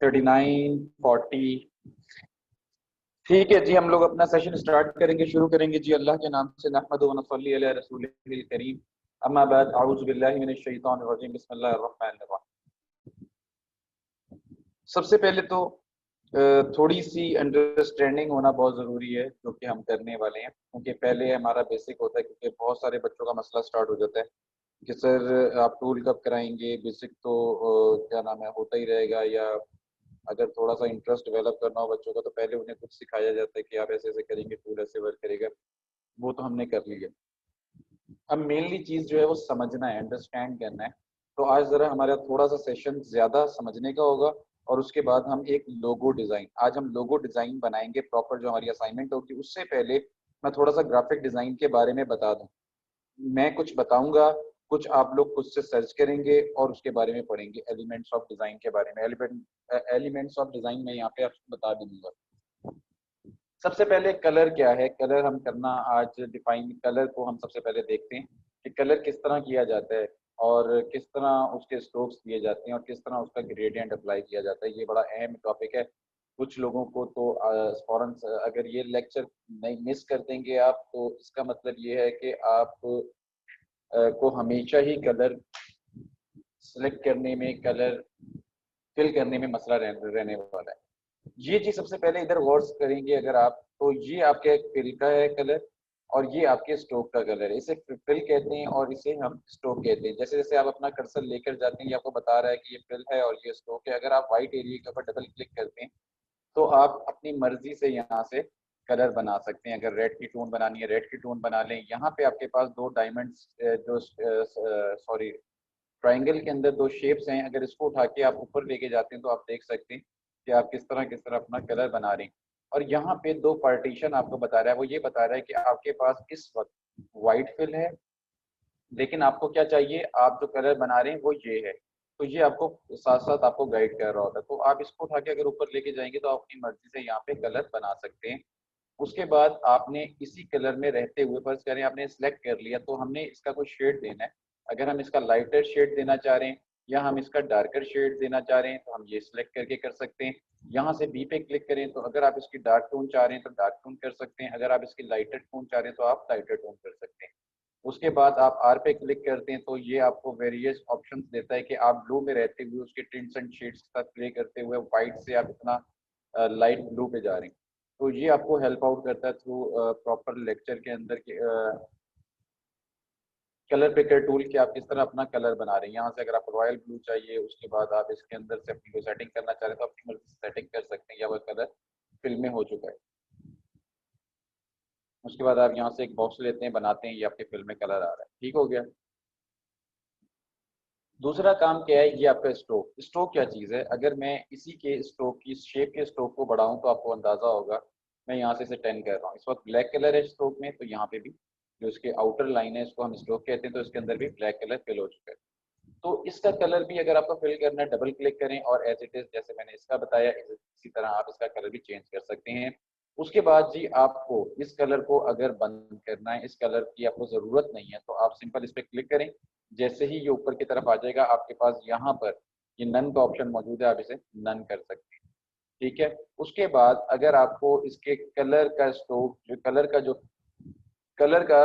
39, 40। ठीक है जी, हम लोग अपना सेशन स्टार्ट करेंगे, शुरू करेंगे जी अल्लाह के नाम से। नहमदुहु व नसल्ली अला रसूलिल करीम, अम्मा बाद, औज़ु बिल्लाहि मिनश शैतानिर रजीम, बिस्मिल्लाहिर रहमानिर रहीम। सबसे पहले तो थोड़ी सी अंडरस्टैंडिंग होना बहुत ज़रूरी है जो कि हम करने वाले हैं, क्योंकि पहले हमारा बेसिक होता है, क्योंकि बहुत सारे बच्चों का मसला स्टार्ट हो जाता है कि सर आप टूल कब कराएंगे, बेसिक तो क्या नाम है होता ही रहेगा, या अगर थोड़ा सा इंटरेस्ट डेवलप करना हो बच्चों का तो पहले उन्हें कुछ सिखाया जाता है कि आप ऐसे ऐसे करेंगे, टूल ऐसे वर्क करेगा। वो तो हमने कर लिया। अब मेनली चीज जो है वो समझना है, अंडरस्टैंड करना है। तो आज जरा हमारा थोड़ा सा सेशन ज्यादा समझने का होगा, और उसके बाद हम एक लोगो डिजाइन, आज हम लोगो डिजाइन बनाएंगे प्रॉपर, जो हमारी असाइनमेंट होगी। उससे पहले मैं थोड़ा सा ग्राफिक डिजाइन के बारे में बता दूं। मैं कुछ बताऊंगा, कुछ आप लोग खुद से सर्च करेंगे और उसके बारे में पढ़ेंगे, एलिमेंट्स ऑफ डिजाइन के बारे में। एलिमेंट्स ऑफ डिजाइन में यहाँ पे आपको बता भी दूंगा। सबसे पहले कलर क्या है, कलर हम करना आज डिफाइन। कलर को हम सबसे पहले देखते हैं कि कलर किस तरह किया जाता है, और किस तरह उसके स्ट्रोक्स दिए जाते हैं, और किस तरह उसका ग्रेडियंट अप्लाई किया जाता है। ये बड़ा अहम टॉपिक है। कुछ लोगों को तो फौरन अगर ये लेक्चर नहीं मिस कर देंगे आप, तो इसका मतलब ये है कि आप को हमेशा ही कलर सिलेक्ट करने में, कलर फिल करने में मसला रहने वाला है। ये चीज सबसे पहले इधर गौर करेंगे अगर आप, तो ये आपके फिल का है कलर, और ये आपके स्ट्रोक का कलर है। इसे फिल कहते हैं और इसे हम स्ट्रोक कहते हैं। जैसे जैसे आप अपना कर्सर लेकर जाते हैं, ये आपको बता रहा है कि ये फिल है और ये स्ट्रोक है। अगर आप व्हाइट एरिया के ऊपर डबल क्लिक करते हैं तो आप अपनी मर्जी से यहाँ से कलर बना सकते हैं। अगर रेड की टोन बनानी है, रेड की टोन बना लें। यहाँ पे आपके पास दो डायमंड्स, जो सॉरी ट्राइंगल के अंदर दो शेप्स हैं, अगर इसको उठा के आप ऊपर लेके जाते हैं तो आप देख सकते हैं कि आप किस तरह अपना कलर बना रहे हैं। और यहाँ पे दो पार्टीशन आपको बता रहा है। वो ये बता रहा है कि आपके पास इस वक्त व्हाइट फिल है, लेकिन आपको क्या चाहिए, आप जो कलर बना रहे हैं वो ये है। तो ये आपको साथ साथ आपको गाइड कर रहा होता है। तो आप इसको उठा के अगर ऊपर लेके जाएंगे तो आप अपनी मर्जी से यहाँ पे कलर बना सकते हैं। उसके बाद आपने इसी कलर में रहते हुए, फर्ज करें आपने सिलेक्ट कर लिया, तो हमने इसका कोई शेड देना है। अगर हम इसका लाइटर शेड देना चाह रहे हैं या हम इसका डार्कर शेड देना चाह रहे हैं, तो हम ये सिलेक्ट करके कर सकते हैं। यहाँ से बी पे क्लिक करें, तो अगर आप इसकी डार्क टोन चाह रहे हैं तो डार्क टोन कर सकते हैं। अगर आप इसकी लाइटर टोन चाह रहे हैं तो आप लाइटर टोन कर सकते हैं। उसके बाद आप आर पे क्लिक करते हैं तो ये आपको वेरियस ऑप्शंस देता है कि आप ब्लू में रहते हुए उसके टिंट्स एंड शेड्स के साथ प्ले करते हुए व्हाइट से आप इतना लाइट ब्लू पे जा रहे हैं। तो ये आपको हेल्प आउट करता है थ्रू प्रॉपर लेक्चर के अंदर के कलर पिकर टूल के आप किस तरह अपना कलर बना रहे हैं। यहाँ से अगर आपको रॉयल ब्लू चाहिए, उसके बाद आप इसके अंदर से अपनी कोई सेटिंग करना चाह रहे हैं तो अपनी मर्जी से सेटिंग कर सकते हैं, या वह कलर फिल में हो चुका है। उसके बाद आप यहाँ से एक बॉक्स लेते हैं, बनाते हैं, ये आपके फिल में कलर आ रहा है। ठीक हो गया। दूसरा काम क्या है, ये आपका स्ट्रोक। स्ट्रोक क्या चीज़ है, अगर मैं इसी के स्ट्रोक की शेप के स्ट्रोक को बढ़ाऊं तो आपको अंदाजा होगा। मैं यहाँ से इसे 10 कर रहा हूँ। इस वक्त ब्लैक कलर है स्ट्रोक में, तो यहाँ पे भी जो इसके आउटर लाइन है इसको हम स्ट्रोक कहते हैं, तो इसके अंदर भी ब्लैक कलर फिल हो चुका है। तो इसका कलर भी अगर आपको फिल करना है, डबल क्लिक करें और एज इट इज जैसे मैंने इसका बताया इसी तरह आप इसका कलर भी चेंज कर सकते हैं। उसके बाद जी आपको इस कलर को अगर बंद करना है, इस कलर की आपको जरूरत नहीं है, तो आप सिंपल इस पर क्लिक करें। जैसे ही ये ऊपर की तरफ आ जाएगा आपके पास यहाँ पर ये नन का ऑप्शन मौजूद है, आप इसे नन कर सकते हैं। ठीक है। उसके बाद अगर आपको इसके कलर का स्ट्रोक, जो कलर का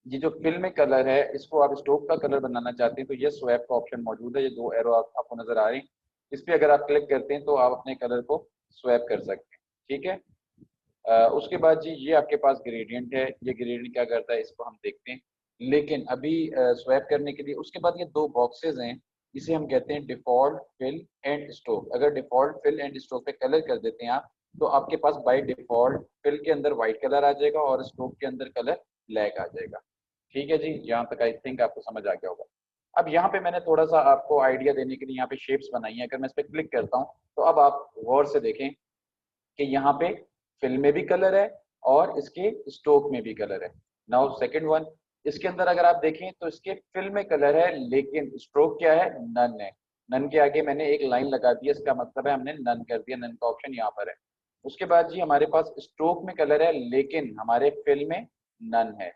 ये जो फिल में कलर है, इसको आप स्ट्रोक का कलर बनाना चाहते हैं, तो ये स्वैप का ऑप्शन मौजूद है। ये दो एरो आपको नजर आ रहे हैं, इस पे अगर आप क्लिक करते हैं तो आप अपने कलर को स्वैप कर सकते हैं। ठीक है। उसके बाद जी ये आपके पास ग्रेडियंट है। ये ग्रेडियंट क्या करता है इसको हम देखते हैं, लेकिन अभी स्वैप करने के लिए उसके बाद ये दो बॉक्सेस हैं, इसे हम कहते हैं डिफॉल्ट, फिल एंड स्ट्रोक। अगर डिफॉल्ट, फिल एंड स्ट्रोक पे कलर कर देते हैं आप, तो आपके पास बाय डिफॉल्ट फिल के अंदर व्हाइट कलर आ जाएगा और स्ट्रोक के अंदर कलर ब्लैक आ जाएगा। ठीक है जी, यहाँ तक आई थिंक आपको समझ आ गया होगा। अब यहाँ पे मैंने थोड़ा सा आपको आइडिया देने के लिए यहाँ पे शेप्स बनाई है। अगर मैं इस पर क्लिक करता हूँ तो अब आप गौर से देखें कि यहाँ पे फिल में भी कलर है और इसके स्ट्रोक में भी कलर है। नाउ सेकंड वन, इसके अंदर अगर आप देखें तो इसके फिल में कलर है लेकिन स्ट्रोक क्या है, नन है। नन के आगे मैंने एक लाइन लगा दी है, इसका मतलब है हमने नन कर दिया। नन का ऑप्शन यहाँ पर है। उसके बाद जी हमारे पास स्ट्रोक में कलर है लेकिन हमारे फिल में नन है।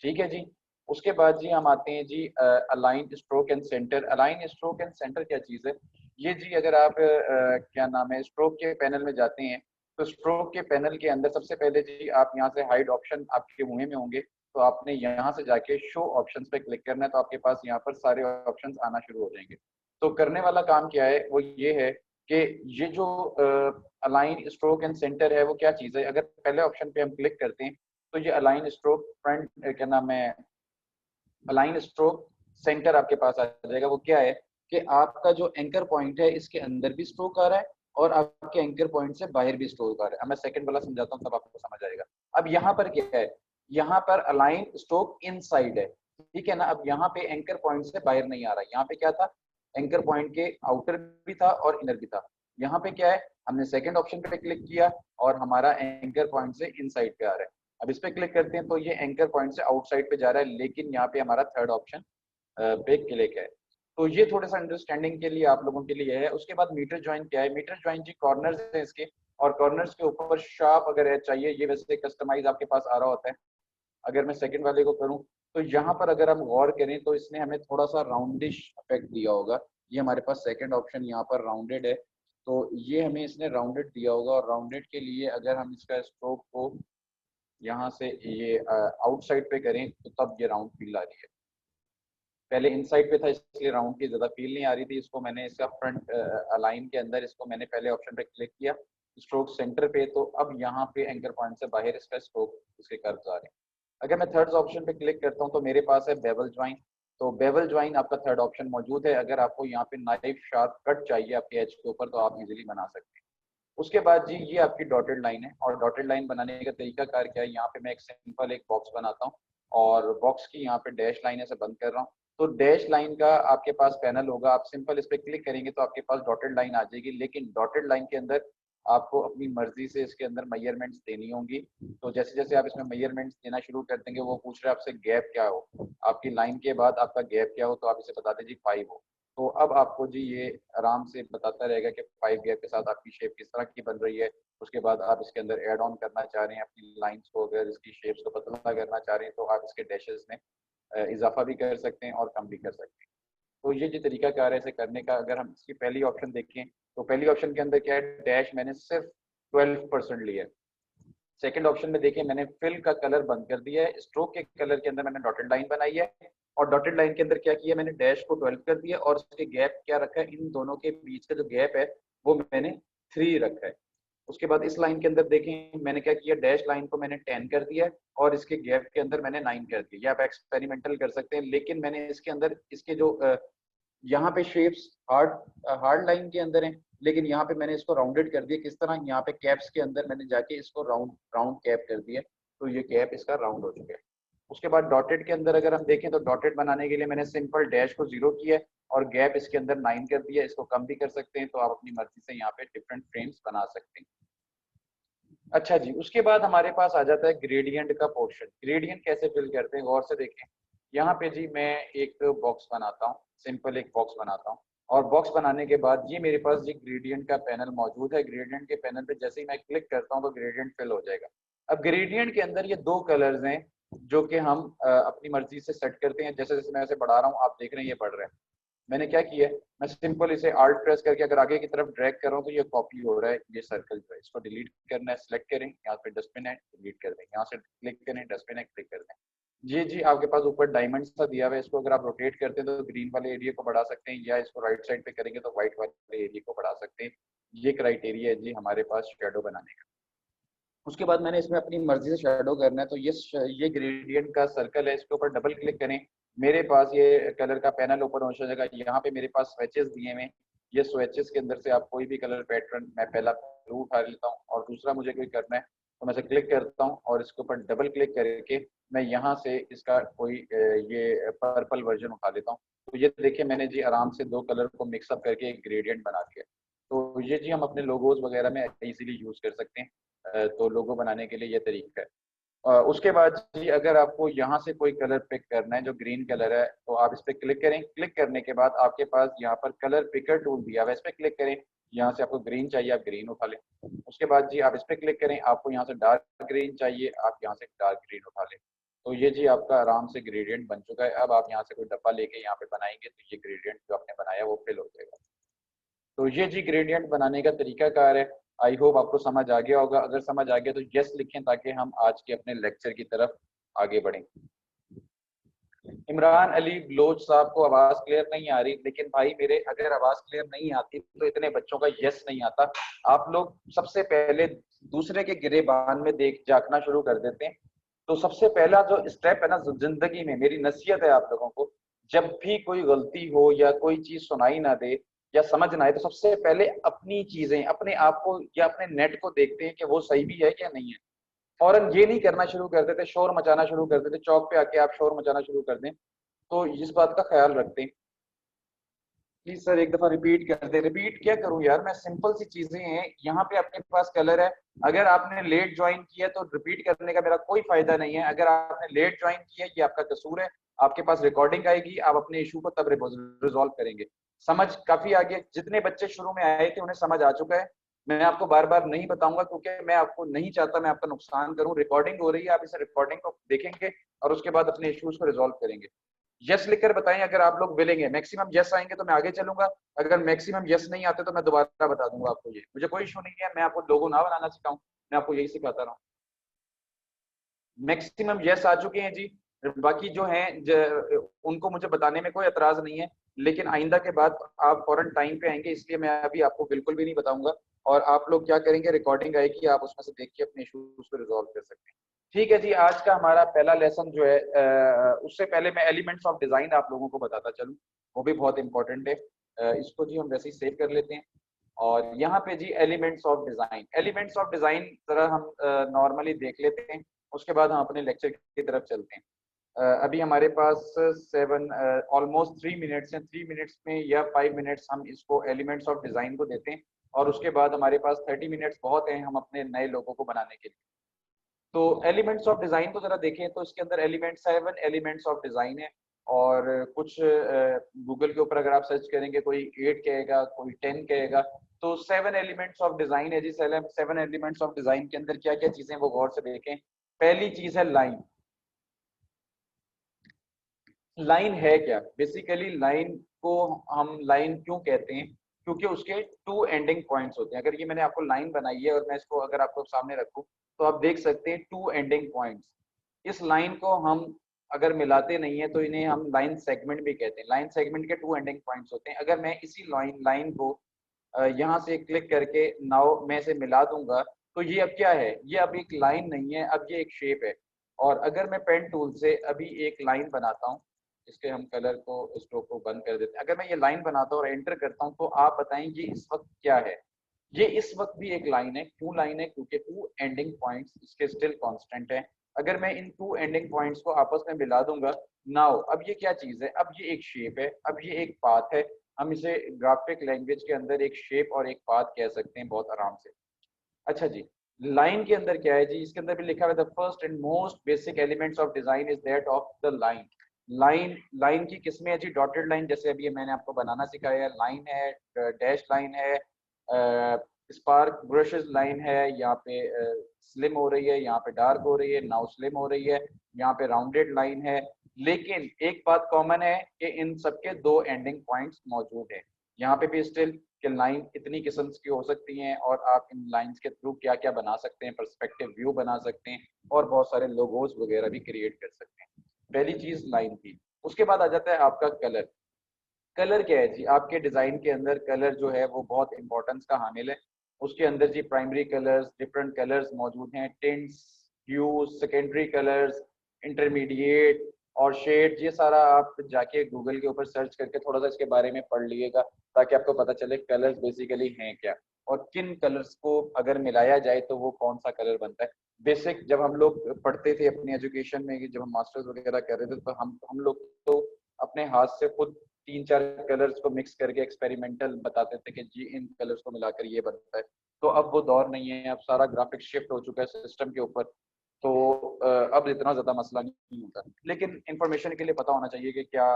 ठीक है जी। उसके बाद जी हम आते हैं जी align stroke and centre. Align stroke and centre क्या चीज है, ये जी अगर आप क्या नाम है स्ट्रोक के पैनल में जाते हैं तो स्ट्रोक के पैनल के अंदर सबसे पहले जी आप यहाँ से हाइड ऑप्शन आपके मुँह में होंगे, तो आपने यहाँ से जाके शो ऑप्शंस पे क्लिक करना है, तो आपके पास यहाँ पर सारे ऑप्शंस आना शुरू हो जाएंगे। तो करने वाला काम क्या है वो ये है कि ये जो अलाइन स्ट्रोक एंड सेंटर है वो क्या चीज़ है। अगर पहले ऑप्शन पे हम क्लिक करते हैं तो ये अलाइन स्ट्रोक फ्रंट क्या नाम है अलाइन स्ट्रोक सेंटर आपके पास आ जाएगा। वो क्या है कि आपका जो एंकर पॉइंट है इसके अंदर भी स्ट्रोक आ रहा है और आपके एंकर पॉइंट से बाहर भी स्ट्रोक आ रहा है। अब मैं सेकंड वाला समझाता हूँ तब आपको समझ आएगा। अब यहाँ पर क्या है, यहाँ पर अलाइन स्ट्रोक इनसाइड है, ठीक है ना। अब यहाँ पे एंकर पॉइंट से बाहर नहीं आ रहा है, यहाँ पे क्या था एंकर पॉइंट के आउटर भी था और इनर भी था। यहाँ पे क्या है, हमने सेकंड ऑप्शन पे क्लिक किया और हमारा एंकर पॉइंट से इनसाइड पे आ रहा है। अब इस पे क्लिक करते हैं तो ये एंकर पॉइंट से आउटसाइड पे जा रहा है, लेकिन यहाँ पे हमारा थर्ड ऑप्शन पे क्लिक है। तो ये थोड़ा सा अंडरस्टैंडिंग के लिए आप लोगों के लिए है। उसके बाद मीटर ज्वाइन क्या है, मीटर ज्वाइन जी कॉर्नर्स है इसके, और कॉर्नर्स के ऊपर शार्प अगर है चाहिए, ये वैसे कस्टमाइज आपके पास आ रहा होता है। अगर मैं सेकंड वाले को करूं तो यहाँ पर अगर हम गौर करें तो इसने हमें थोड़ा सा राउंडिश इफेक्ट दिया होगा। ये हमारे पास सेकंड ऑप्शन यहाँ पर राउंडेड है, तो ये हमें इसने राउंडेड दिया होगा। और राउंडेड के लिए अगर हम इसका स्ट्रोक को यहाँ से ये आउटसाइड पे करें तो तब ये राउंड फील आ रही है। पहले इनसाइड पे था इसलिए राउंड की ज्यादा फील नहीं आ रही थी। इसको मैंने इसका फ्रंट अलाइन के अंदर इसको मैंने पहले ऑप्शन पे क्लिक किया स्ट्रोक सेंटर पे, तो अब यहाँ पे एंकर पॉइंट से बाहर इसका स्ट्रोक इसके कर्व्स आ रहे हैं। अगर मैं थर्ड ऑप्शन पे क्लिक करता हूँ तो मेरे पास है बेवल ज्वाइन। तो बेवल ज्वाइन आपका थर्ड ऑप्शन मौजूद है। अगर आपको यहाँ पे नाइफ शार्प कट चाहिए आपके एज के ऊपर तो आप इजीली बना सकते हैं। उसके बाद जी ये आपकी डॉटेड लाइन है, और डॉटेड लाइन बनाने का तरीका कार क्या है, यहाँ पे मैं एक सिंपल एक बॉक्स बनाता हूँ और बॉक्स की यहाँ पे डैश लाइन से बंद कर रहा हूँ। तो डैश लाइन का आपके पास पैनल होगा, आप सिंपल इस पे क्लिक करेंगे तो आपके पास डॉटेड लाइन आ जाएगी। लेकिन डॉटेड लाइन के अंदर आपको अपनी मर्जी से इसके अंदर मेजरमेंट्स देनी होंगी। तो जैसे जैसे आप इसमें मेजरमेंट्स देना शुरू कर देंगे वो पूछ रहे हैं आपसे गैप क्या हो, आपकी लाइन के बाद आपका गैप क्या हो, तो आप इसे बता दीजिए 5 हो। तो अब आपको जी ये आराम से बताता रहेगा कि 5 गैप के साथ आपकी शेप किस तरह की बन रही है। उसके बाद आप इसके अंदर ऐड ऑन करना चाह रहे हैं अपनी लाइंस को, अगर इसकी शेप्स को पतला करना चाह रहे हैं तो आप इसके डैशेस में इजाफा भी कर सकते हैं और कम भी कर सकते हैं। तो ये जो तरीका कार है इसे करने का, अगर हम इसकी पहली ऑप्शन देखें तो पहली ऑप्शन के अंदर क्या है, डैश मैंने सिर्फ 12% लिया है। सेकंड ऑप्शन में देखिए मैंने फिल का कलर बंद कर दिया है, स्ट्रोक के कलर के अंदर मैंने डॉटेड लाइन बनाई है, और डॉटेड लाइन के अंदर क्या किया मैंने डैश को 12 कर दिया, और उसके गैप क्या रखा है, इन दोनों के बीच का जो गैप है वो मैंने 3 रखा है। उसके बाद इस लाइन के अंदर देखें मैंने क्या किया, डैश लाइन को मैंने 10 कर दिया है और इसके गैप के अंदर मैंने 9 कर दिया। ये आप एक्सपेरिमेंटल कर सकते हैं, लेकिन मैंने इसके अंदर इसके जो यहाँ पे शेप्स हार्ड हार्ड लाइन के अंदर हैं, लेकिन यहाँ पे मैंने इसको राउंडेड कर दिया। किस तरह, यहाँ पे कैप्स के अंदर मैंने जाके इसको राउंड राउंड कैप कर दिया, तो ये कैप इसका राउंड हो चुका है। उसके बाद डॉटेड के अंदर अगर हम देखें तो डॉटेड बनाने के लिए मैंने सिंपल डैश को 0 किया है और गैप इसके अंदर 9 कर दिया। इसको कम भी कर सकते हैं, तो आप अपनी मर्जी से यहाँ पे डिफरेंट फ्रेम्स बना सकते हैं। अच्छा जी, उसके बाद हमारे पास आ जाता है ग्रेडियंट का पोर्शन। ग्रेडियंट कैसे फिल करते हैं गौर से देखें। यहाँ पे जी मैं एक बॉक्स बनाता हूँ, सिंपल एक बॉक्स बनाता हूँ, और बॉक्स बनाने के बाद ये मेरे पास जी ग्रेडियंट का पैनल मौजूद है। ग्रेडियंट के पैनल पे जैसे ही मैं क्लिक करता हूँ तो ग्रेडियंट फिल हो जाएगा। अब ग्रेडियंट के अंदर ये 2 कलर्स हैं जो कि हम अपनी मर्जी से सेट करते हैं। जैसे जैसे मैं इसे बढ़ा रहा हूँ आप देख रहे हैं ये बढ़ रहा है। मैंने क्या किया है, मैं सिंपल इसे आल्ट प्रेस करके अगर आगे की तरफ ड्रैग कर रहा हूँ तो ये कॉपी हो रहा है, ये सर्कल जो है इसको डिलीट करना है, सिलेक्ट करें, यहाँ पे डस्टबिन है डिलीट कर दें, यहाँ से क्लिक करें डस्टबिन है क्लिक कर दें। ये जी आपके पास ऊपर डायमंड सा दिया हुआ है, इसको अगर आप रोटेट करते हैं तो ग्रीन वाले एरिया को बढ़ा सकते हैं, या इसको राइट साइड पे करेंगे तो व्हाइट वाले एरिया को बढ़ा सकते हैं। ये क्राइटेरिया है जी हमारे पास शेडो बनाने का। उसके बाद मैंने इसमें अपनी मर्जी से शेडो करना है, तो ये ग्रेडियंट का सर्कल है, इसके ऊपर डबल क्लिक करें। मेरे पास ये कलर का पैनल ओपन हो जाएगा। यहाँ पे मेरे पास स्वेचेस दिए हुए हैं, ये स्वेचेस के अंदर से आप कोई भी कलर पैटर्न, मैं पहला ब्लू उठा लेता हूँ और दूसरा मुझे कोई करना है तो मैं इसे क्लिक करता हूँ और इसके ऊपर डबल क्लिक करके मैं यहाँ से इसका कोई ये पर्पल वर्जन उठा लेता हूँ। तो ये देखिए मैंने जी आराम से 2 कलर को मिक्सअप करके एक ग्रेडियंट बना दिया। तो ये जी हम अपने लोगोज वगैरह में इजीली यूज कर सकते हैं। तो लोगो बनाने के लिए ये तरीका है। उसके बाद जी अगर आपको यहाँ से कोई कलर पिक करना है जो ग्रीन कलर है तो आप इस पर क्लिक करें। क्लिक करने के बाद आपके पास यहाँ पर कलर पिकर टूल दिया हुआ है, इस पर क्लिक करें। यहाँ से आपको ग्रीन चाहिए आप ग्रीन उठा लें। उसके बाद जी आप इस पर क्लिक करें, आपको यहाँ से डार्क ग्रीन चाहिए आप यहाँ से डार्क ग्रीन उठा लें। तो ये जी आपका आराम से ग्रेडियंट बन चुका है। अब आप यहाँ से कोई डब्बा लेके यहाँ पे बनाएंगे तो ये ग्रेडियंट जो आपने बनाया वो फिल हो जाएगा। तो ये जी ग्रेडियंट बनाने का तरीकाकार है। आई होप आपको समझ आ गया होगा। अगर समझ आ गया तो यस लिखें ताकि हम आज के अपने लेक्चर की तरफ आगे बढ़ें। इमरान अली बलोच साहब को आवाज क्लियर नहीं आ रही, लेकिन भाई मेरे अगर आवाज क्लियर नहीं आती तो इतने बच्चों का यस नहीं आता। आप लोग सबसे पहले दूसरे के गिरेबान में देख झांकना शुरू कर देते हैं। तो सबसे पहला जो स्टेप है ना जिंदगी में, मेरी नसीहत है आप लोगों को, जब भी कोई गलती हो या कोई चीज सुनाई ना दे या समझ ना आए तो सबसे पहले अपनी चीजें, अपने आप को या अपने नेट को देखते हैं कि वो सही भी है क्या नहीं है। फौरन ये नहीं करना शुरू कर देते, शोर मचाना शुरू कर देते, चौक पे आके आप शोर मचाना शुरू कर दें। तो इस बात का ख्याल रखते हैं। प्लीज सर एक दफा रिपीट कर दे। रिपीट क्या करूं यार मैं, सिंपल सी चीजें हैं। यहाँ पे आपके पास कलर है। अगर आपने लेट ज्वाइन किया तो रिपीट करने का मेरा कोई फायदा नहीं है। अगर आपने लेट ज्वाइन किया ये आपका कसूर है। आपके पास रिकॉर्डिंग आएगी, आप अपने इशू को तब रिजॉल्व करेंगे। समझ काफी आगे, जितने बच्चे शुरू में आए थे उन्हें समझ आ चुका है। मैं आपको बार बार नहीं बताऊंगा क्योंकि मैं आपको नहीं चाहता मैं आपका नुकसान करूं। रिकॉर्डिंग हो रही है, आप इस रिकॉर्डिंग को देखेंगे और उसके बाद अपने इश्यूज को रिजॉल्व करेंगे। यस लिखकर बताएं अगर आप लोग विलिंग है। मैक्सिमम यस आएंगे तो मैं आगे चलूंगा, अगर मैक्सिमम यस नहीं आते तो मैं दोबारा बता दूंगा आपको। ये मुझे कोई इशू नहीं है, मैं आपको लोगो ना बनाना सिखाऊं, मैं आपको यही सिखाता रहा हूँ। मैक्सिमम यस आ चुके हैं जी। बाकी जो हैं उनको मुझे बताने में कोई एतराज नहीं है, लेकिन आइंदा के बाद आप फौरन टाइम पे आएंगे, इसलिए मैं अभी आपको बिल्कुल भी नहीं बताऊंगा। और आप लोग क्या करेंगे, रिकॉर्डिंग आएगी, आप उसमें से देख के अपने इशूज को रिजॉल्व कर सकते हैं। ठीक है जी, आज का हमारा पहला लेसन जो है, उससे पहले मैं एलिमेंट्स ऑफ डिजाइन आप लोगों को बताता चलूं, वो भी बहुत इंपॉर्टेंट है। इसको जी हम वैसे ही सेव कर लेते हैं। और यहाँ पे जी elements of design, elements of design जरा हम नॉर्मली देख लेते हैं, उसके बाद हम अपने लेक्चर की तरफ चलते हैं। अभी हमारे पास ऑलमोस्ट 3 मिनट्स हैं। 3 मिनट्स में या 5 मिनट्स हम इसको एलिमेंट्स ऑफ डिजाइन को देते हैं और उसके बाद हमारे पास 30 मिनट्स बहुत हैं हम अपने नए लोगों को बनाने के लिए। तो एलिमेंट्स ऑफ डिजाइन को जरा देखें तो इसके अंदर एलिमेंट 7 एलिमेंट्स ऑफ डिजाइन है। और कुछ गूगल के ऊपर अगर आप सर्च करेंगे कोई 8 कहेगा, कोई 10 कहेगा। तो 7 एलिमेंट्स ऑफ डिजाइन है जी। 7 एलिमेंट्स ऑफ डिजाइन के अंदर क्या क्या चीजें वो गौर से देखें। पहली चीज है लाइन। लाइन है क्या, बेसिकली लाइन को हम लाइन क्यों कहते हैं, क्योंकि उसके टू एंडिंग पॉइंट्स होते हैं। अगर ये मैंने आपको लाइन बनाई है और मैं इसको अगर आपको सामने रखूं तो आप देख सकते हैं टू एंडिंग पॉइंट्स। इस लाइन को हम अगर मिलाते नहीं है तो इन्हें हम लाइन सेगमेंट भी कहते हैं। लाइन सेगमेंट के टू एंडिंग पॉइंट्स होते हैं। अगर मैं इसी लाइन लाइन को यहाँ से क्लिक करके नाउ मैं इसे मिला दूंगा तो ये अब क्या है, ये अब एक लाइन नहीं है, अब ये एक शेप है। और अगर मैं पेन टूल से अभी एक लाइन बनाता हूँ, इसके हम कलर को स्ट्रोक को बंद कर देते हैं। अगर मैं ये लाइन बनाता हूँ और एंटर करता हूँ तो आप बताएं ये इस वक्त क्या है। ये इस वक्त भी एक लाइन है। क्यों लाइन है, क्योंकि टू एंडिंग पॉइंट्स इसके स्टिल कांस्टेंट है। अगर मैं इन टू एंडिंग पॉइंट्स को आपस में मिला दूंगा, नाउ अब ये क्या चीज है, अब ये एक शेप है, अब ये एक पाथ है। हम इसे ग्राफिक लैंग्वेज के अंदर एक शेप और एक पाथ कह सकते हैं बहुत आराम से। अच्छा जी, लाइन के अंदर क्या है जी, इसके अंदर भी लिखा हुआ है the first and most basic elements of design is that of the line. Line line की किस्में है जी, डॉटेड लाइन जैसे अभी मैंने आपको बनाना सिखाया है, लाइन है, डैश लाइन है, स्पार्क ब्रशेस लाइन है, यहाँ पे स्लिम हो रही है, यहाँ पे डार्क हो रही है, नाउ स्लिम हो रही है, यहाँ पे राउंडेड लाइन है। लेकिन एक बात कॉमन है कि इन सबके दो एंडिंग पॉइंट्स मौजूद है। यहाँ पे भी स्टिल कि लाइन इतनी किस्म की हो सकती हैं और आप इन लाइंस के थ्रू क्या क्या बना सकते हैं, पर्सपेक्टिव व्यू बना सकते हैं और बहुत सारे लोगोज वगैरह भी क्रिएट कर सकते हैं। पहली चीज लाइन थी। उसके बाद आ जाता है आपका कलर। कलर क्या है जी, आपके डिजाइन के अंदर कलर जो है वो बहुत इंपॉर्टेंस का हामिल है। उसके अंदर जी प्राइमरी कलर्स, डिफरेंट कलर्स मौजूद हैं, tints, huge, secondary colours, intermediate और शेड। ये सारा आप जाके गूगल के ऊपर सर्च करके थोड़ा सा इसके बारे में पढ़ लीजिएगा ताकि आपको पता चले कलर्स बेसिकली हैं क्या और किन कलर्स को अगर मिलाया जाए तो वो कौन सा कलर बनता है। बेसिक जब हम लोग पढ़ते थे अपनी एजुकेशन में, जब हम मास्टर्स वगैरह कर रहे थे, तो हम लोग तो अपने हाथ से खुद 3-4 कलर्स को मिक्स करके एक्सपेरिमेंटल बताते थे कि जी इन कलर्स को मिलाकर ये बनता है। तो अब वो दौर नहीं है, अब सारा ग्राफिक्स शिफ्ट हो चुका है सिस्टम के ऊपर। तो अब इतना ज्यादा मसला नहीं होता, लेकिन इंफॉर्मेशन के लिए पता होना चाहिए कि क्या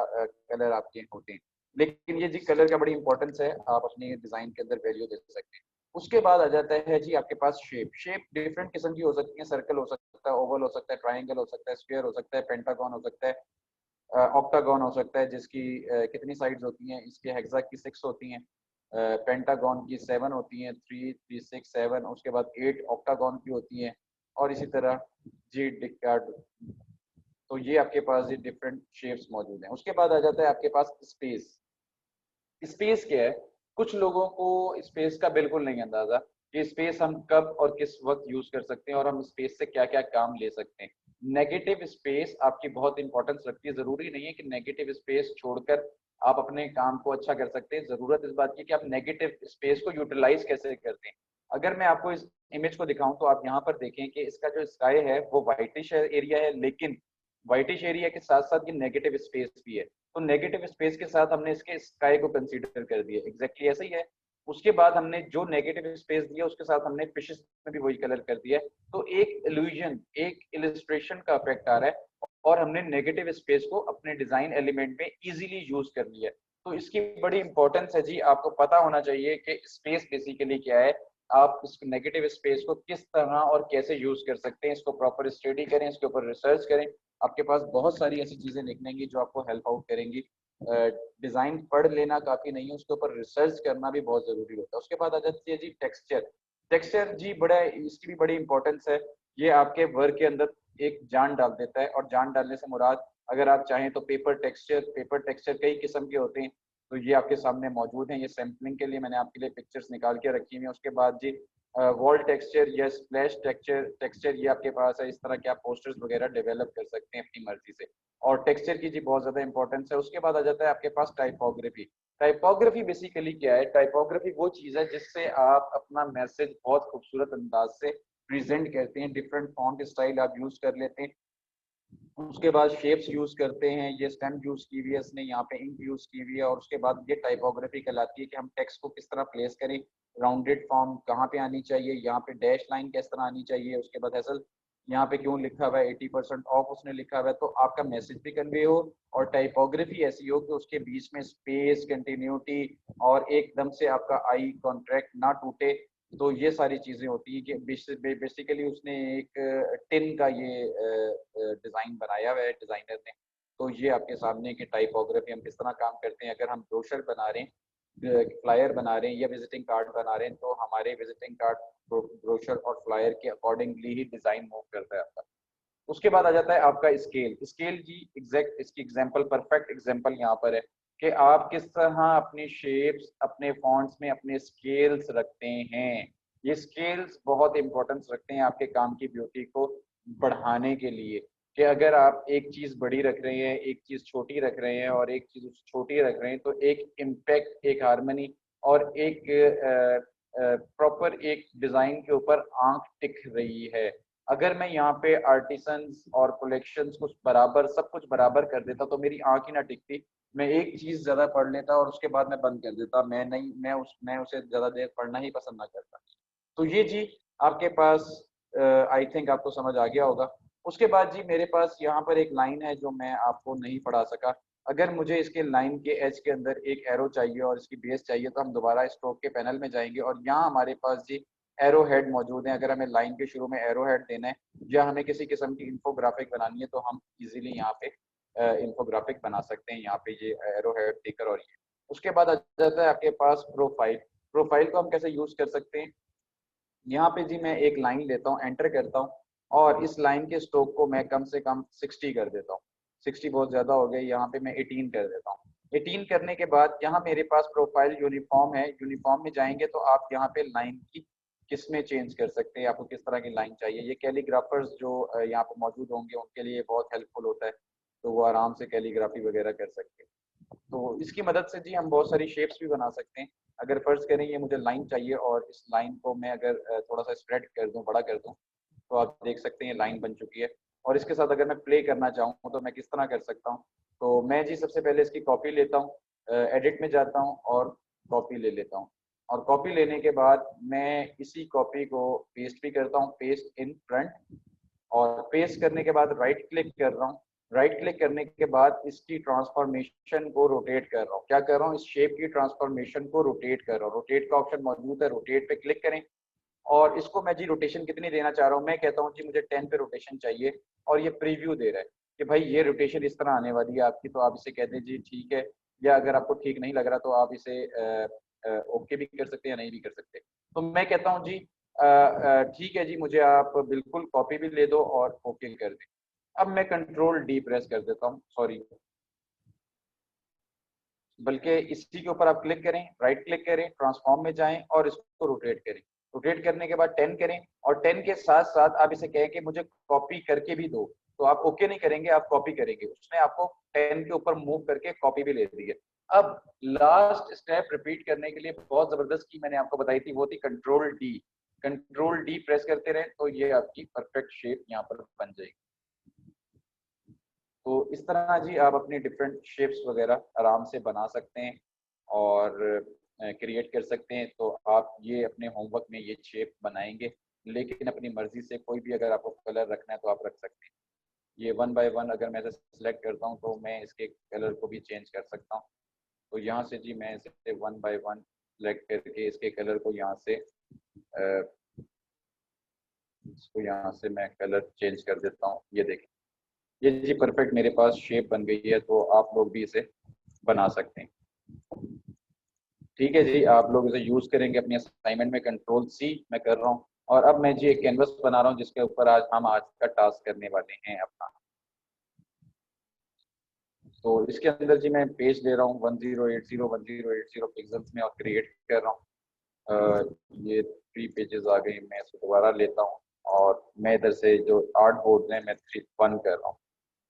कलर आपके होते हैं। लेकिन ये जी कलर का बड़ी इंपॉर्टेंस है, आप अपनी डिजाइन के अंदर वैल्यू दे सकते हैं। उसके बाद आ जाता है जी आपके पास शेप। शेप डिफरेंट किस्म की हो सकती है, सर्कल हो सकता है, ओवल हो सकता है, ट्राइंगल हो सकता है, स्क्वायर हो सकता है, पेंटागन हो सकता है, ऑक्टागन हो सकता है जिसकी कितनी साइड्स होती हैं, इसके हेक्सा की 6 होती हैं। पेंटागन की 7 होती हैं, 3, 3, 6, 7, उसके बाद 8 ऑक्टागन की होती हैं, और इसी तरह जी डिकाड। तो ये आपके पास ये डिफरेंट शेप्स मौजूद हैं। उसके बाद आ जाता है आपके पास स्पेस। स्पेस क्या है? कुछ लोगों को स्पेस का बिल्कुल नहीं अंदाजा कि स्पेस हम कब और किस वक्त यूज कर सकते हैं और हम स्पेस से क्या क्या काम ले सकते हैं। नेगेटिव स्पेस आपकी बहुत इंपॉर्टेंस रखती है। जरूरी नहीं है कि नेगेटिव स्पेस छोड़कर आप अपने काम को अच्छा कर सकते हैं। जरूरत इस बात की कि आप नेगेटिव स्पेस को यूटिलाइज कैसे करते हैं। अगर मैं आपको इस इमेज को दिखाऊं तो आप यहाँ पर देखें कि इसका जो स्काई है वो व्हाइटिश एरिया है, लेकिन व्हाइटिश एरिया के साथ साथ ये नेगेटिव स्पेस भी है। तो नेगेटिव स्पेस के साथ हमने इसके स्काई को कंसीडर कर दिया, एग्जैक्टली ऐसा ही है। उसके बाद हमने जो नेगेटिव स्पेस दिया उसके साथ हमने फिशेस में भी वही कलर कर दिया है। तो एक इल्यूजन, एक इलिस्ट्रेशन का इफेक्ट आ रहा है और हमने नेगेटिव स्पेस को अपने डिजाइन एलिमेंट में इजीली यूज कर लिया है। तो इसकी बड़ी इंपॉर्टेंस है जी, आपको पता होना चाहिए कि स्पेस बेसिकली क्या है, आप इस नेगेटिव स्पेस को किस तरह और कैसे यूज कर सकते हैं। इसको प्रॉपर स्टडी करें, इसके ऊपर रिसर्च करें। आपके पास बहुत सारी ऐसी चीजें निकलेंगी जो आपको हेल्प आउट करेंगी। डिजाइन पढ़ लेना काफी नहीं है, उसके ऊपर रिसर्च करना भी बहुत जरूरी होता है। उसके बाद आ जाती है जी टेक्सचर। टेक्सचर जी बड़ा, इसकी भी बड़ी इंपॉर्टेंस है। ये आपके वर्क के अंदर एक जान डाल देता है, और जान डालने से मुराद, अगर आप चाहें तो पेपर टेक्सचर कई किस्म के होते हैं। तो ये आपके सामने मौजूद हैं। ये सैम्पलिंग के लिए मैंने आपके लिए पिक्चर्स निकाल के रखी हुई हैं। उसके बाद जी वॉल टेक्सचर या स्प्लैश टेक्सचर टेक्सचर ये आपके पास है। इस तरह के आप पोस्टर्स वगैरह डेवलप कर सकते हैं अपनी मर्जी से, और टेक्सचर की जी बहुत ज्यादा इंपॉर्टेंस है। उसके बाद आ जाता है आपके पास टाइपोग्राफी। टाइपोग्राफी बेसिकली क्या है? टाइपोग्राफी वो चीज है जिससे आप अपना मैसेज बहुत खूबसूरत अंदाज से प्रेजेंट करते हैं। डिफरेंट फॉन्ट स्टाइल आप यूज कर लेते हैं। उसके बाद शेप्स यूज करते हैं। ये स्टेम यूज की हुई है इसने, यहाँ पे इंक यूज की हुई है। और उसके बाद ये टाइपोग्राफी कहलाती है कि हम टेक्स्ट को किस तरह प्लेस करें, राउंडेड फॉर्म कहाँ पे आनी चाहिए, यहाँ पे डैश लाइन किस तरह आनी चाहिए। उसके बाद असल यहाँ पे क्यों लिखा हुआ है 80% ऑफ उसने लिखा हुआ है, तो आपका मैसेज भी कन्वे हो और टाइपोग्राफी ऐसी हो कि उसके बीच में स्पेस, कंटिन्यूटी और एकदम से आपका आई कॉन्ट्रैक्ट ना टूटे। तो ये सारी चीजें होती हैं कि बेसिकली उसने एक टिन का ये डिजाइन बनाया हुआ है डिजाइनर ने। तो ये आपके सामने की टाइपोग्राफी हम किस तरह काम करते हैं। अगर हम ब्रोशर बना रहे हैं, फ्लायर बना रहे हैं या विजिटिंग कार्ड बना रहे हैं, तो हमारे विजिटिंग कार्ड, ब्रोशर और फ्लायर के अकॉर्डिंगली ही डिजाइन मूव करता है आपका। उसके बाद आ जाता है आपका स्केल। स्केल जी एग्जैक्ट इसकी एग्जांपल, परफेक्ट एग्जांपल यहाँ पर है कि आप किस तरह अपनी शेप्स, अपने फॉन्ट्स में अपने स्केल्स रखते हैं। ये स्केल्स बहुत इंपॉर्टेंस रखते हैं आपके काम की ब्यूटी को बढ़ाने के लिए। कि अगर आप एक चीज बड़ी रख रहे हैं, एक चीज छोटी रख रहे हैं और एक चीज छोटी रख रहे हैं, तो एक इम्पैक्ट, एक हार्मनी और एक प्रॉपर एक डिजाइन के ऊपर आंख टिक रही है। अगर मैं यहाँ पे आर्टिसंस और कलेक्शंस को बराबर, सब कुछ बराबर कर देता तो मेरी आंख ही ना टिकती। मैं एक चीज ज्यादा पढ़ लेता और उसके बाद मैं बंद कर देता। मैं उसे ज्यादा देर पढ़ना ही पसंद ना करता। तो ये जी आपके पास आई थिंक आपको समझ आ गया होगा। उसके बाद जी मेरे पास यहाँ पर एक लाइन है जो मैं आपको नहीं पढ़ा सका। अगर मुझे इसके लाइन के एज के अंदर एक एरो चाहिए और इसकी बेस चाहिए, तो हम दोबारा स्ट्रोक के पैनल में जाएंगे और यहाँ हमारे पास जी एरो हेड मौजूद है। अगर हमें लाइन के शुरू में एरो हेड देना है या हमें किसी किस्म की इंफोग्राफिक बनानी है, तो हम इजीली यहाँ पे इंफोग्राफिक बना सकते हैं, यहाँ पे ये एरो हेड देकर। और ये उसके बाद आ जाता है आपके पास प्रोफाइल। प्रोफाइल को हम कैसे यूज कर सकते हैं? यहाँ पे जी मैं एक लाइन लेता हूँ, एंटर करता हूँ, और इस लाइन के स्ट्रोक को मैं कम से कम 60 कर देता हूँ। 60 बहुत ज्यादा हो गया, यहाँ पे मैं 18 कर देता हूँ। 18 करने के बाद यहाँ मेरे पास प्रोफाइल यूनिफॉर्म है। यूनिफॉर्म में जाएंगे तो आप यहाँ पे लाइन की किस्में चेंज कर सकते हैं, आपको किस तरह की लाइन चाहिए। ये कैलीग्राफर्स जो यहाँ पे मौजूद होंगे उनके लिए बहुत हेल्पफुल होता है, तो वो आराम से कैलीग्राफी वगैरह कर सकते हैं। तो इसकी मदद से जी हम बहुत सारी शेप्स भी बना सकते हैं। अगर फर्ज करें ये मुझे लाइन चाहिए और इस लाइन को मैं अगर थोड़ा सा स्प्रेड कर दूं, बड़ा कर दूं, तो आप देख सकते हैं लाइन बन चुकी है। और इसके साथ अगर मैं प्ले करना चाहूँ तो मैं किस तरह कर सकता हूँ? तो मैं जी सबसे पहले इसकी कॉपी लेता हूँ, एडिट में जाता हूँ और कॉपी ले लेता हूँ। और कॉपी लेने के बाद मैं इसी कॉपी को पेस्ट भी करता हूँ, पेस्ट इन फ्रंट। और पेस्ट करने के बाद राइट क्लिक कर रहा हूँ। राइट क्लिक करने के बाद इसकी ट्रांसफॉर्मेशन को रोटेट कर रहा हूँ। क्या कर रहा हूँ? इस शेप की ट्रांसफॉर्मेशन को रोटेट कर रहा हूँ। रोटेट का ऑप्शन मौजूद है, रोटेट पे क्लिक करें। और इसको मैं जी रोटेशन कितनी देना चाह रहा हूँ? मैं कहता हूँ जी मुझे 10 पे रोटेशन चाहिए। और ये प्रीव्यू दे रहा है कि भाई ये रोटेशन इस तरह आने वाली है आपकी, तो आप इसे कह दें जी ठीक है। या अगर आपको ठीक नहीं लग रहा तो आप इसे ओके भी कर सकते हैं या नहीं भी कर सकते। तो मैं कहता हूँ जी ठीक है जी, मुझे आप बिल्कुल कॉपी भी ले दो और ओके कर दें। अब मैं कंट्रोल डी प्रेस कर देता हूँ, सॉरी, बल्कि इसी के ऊपर आप क्लिक करें, राइट क्लिक करें, ट्रांसफॉर्म में जाएं और इसको रोटेट करें। रोटेट करने के बाद 10 करें और 10 के साथ साथ आप इसे कहें कि मुझे कॉपी करके भी दो, तो आप ओके नहीं करेंगे, आप कॉपी करेंगे। उसने आपको 10 के ऊपर मूव करके कॉपी भी ले दी है। अब लास्ट स्टेप रिपीट करने के लिए बहुत जबरदस्त की मैंने आपको बताई थी, वो थी control D. Control D press करते रहे तो ये आपकी परफेक्ट शेप यहाँ पर बन जाएगी। तो इस तरह जी आप अपनी डिफरेंट शेप्स वगैरह आराम से बना सकते हैं और क्रिएट कर सकते हैं। तो आप ये अपने होमवर्क में ये शेप बनाएंगे, लेकिन अपनी मर्जी से कोई भी अगर आपको कलर रखना है तो आप रख सकते हैं। ये वन बाय वन अगर मैं इसे सिलेक्ट करता हूँ तो मैं इसके कलर को भी चेंज कर सकता हूँ। तो यहाँ से जी मैं इसे वन बाय वन सिलेक्ट करके इसके कलर को यहाँ से इसको यहाँ से मैं कलर चेंज कर देता हूँ। ये देखें, ये जी परफेक्ट मेरे पास शेप बन गई है। तो आप लोग भी इसे बना सकते हैं। ठीक है जी, आप लोग इसे यूज करेंगे अपनी असाइनमेंट में। कंट्रोल सी मैं कर रहा हूँ और अब मैं जी एक कैनवस बना रहा हूँ जिसके ऊपर आज का टास्क करने वाले हैं अपना। तो इसके अंदर जी मैं पेज ले रहा हूँ 1080 पिक्सल्स में और क्रिएट कर रहा हूँ। ये 3 पेजेस आ गए, मैं इसको दोबारा लेता हूँ और मैं इधर से जो आर्ट बोर्ड है मैं 1 कर रहा हूँ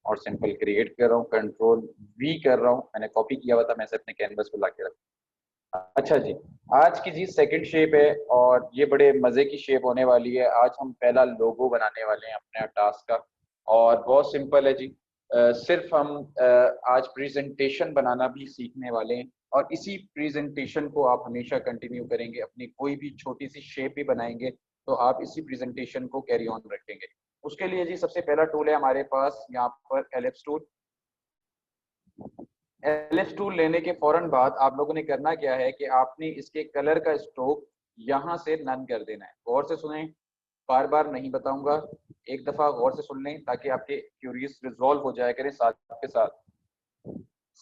और सिंपल क्रिएट कर रहा हूँ। कंट्रोल वी कर रहा हूँ, मैंने कॉपी किया हुआ था, मैं इसे अपने कैनवस पे ला के रखा। अच्छा जी, आज की जी सेकंड शेप है और ये बड़े मजे की शेप होने वाली है। आज हम पहला लोगो बनाने वाले हैं अपने टास्क का और बहुत सिंपल है जी। सिर्फ हम आज प्रेजेंटेशन बनाना भी सीखने वाले हैं और इसी प्रेजेंटेशन को आप हमेशा कंटिन्यू करेंगे। अपनी कोई भी छोटी सी शेप भी बनाएंगे तो आप इसी प्रेजेंटेशन को कैरी ऑन रखेंगे। उसके लिए जी सबसे पहला टूल है हमारे पास यहाँ पर एलिप्स टूल। एलिप्स टूल लेने के फौरन बाद आप लोगों ने करना क्या है कि आपने इसके कलर का स्ट्रोक यहाँ से नन कर देना है। गौर से सुने, बार बार नहीं बताऊंगा, एक दफा गौर से सुन लें ताकि आपके क्यूरीज रिजॉल्व हो जाया करें साथ के साथ।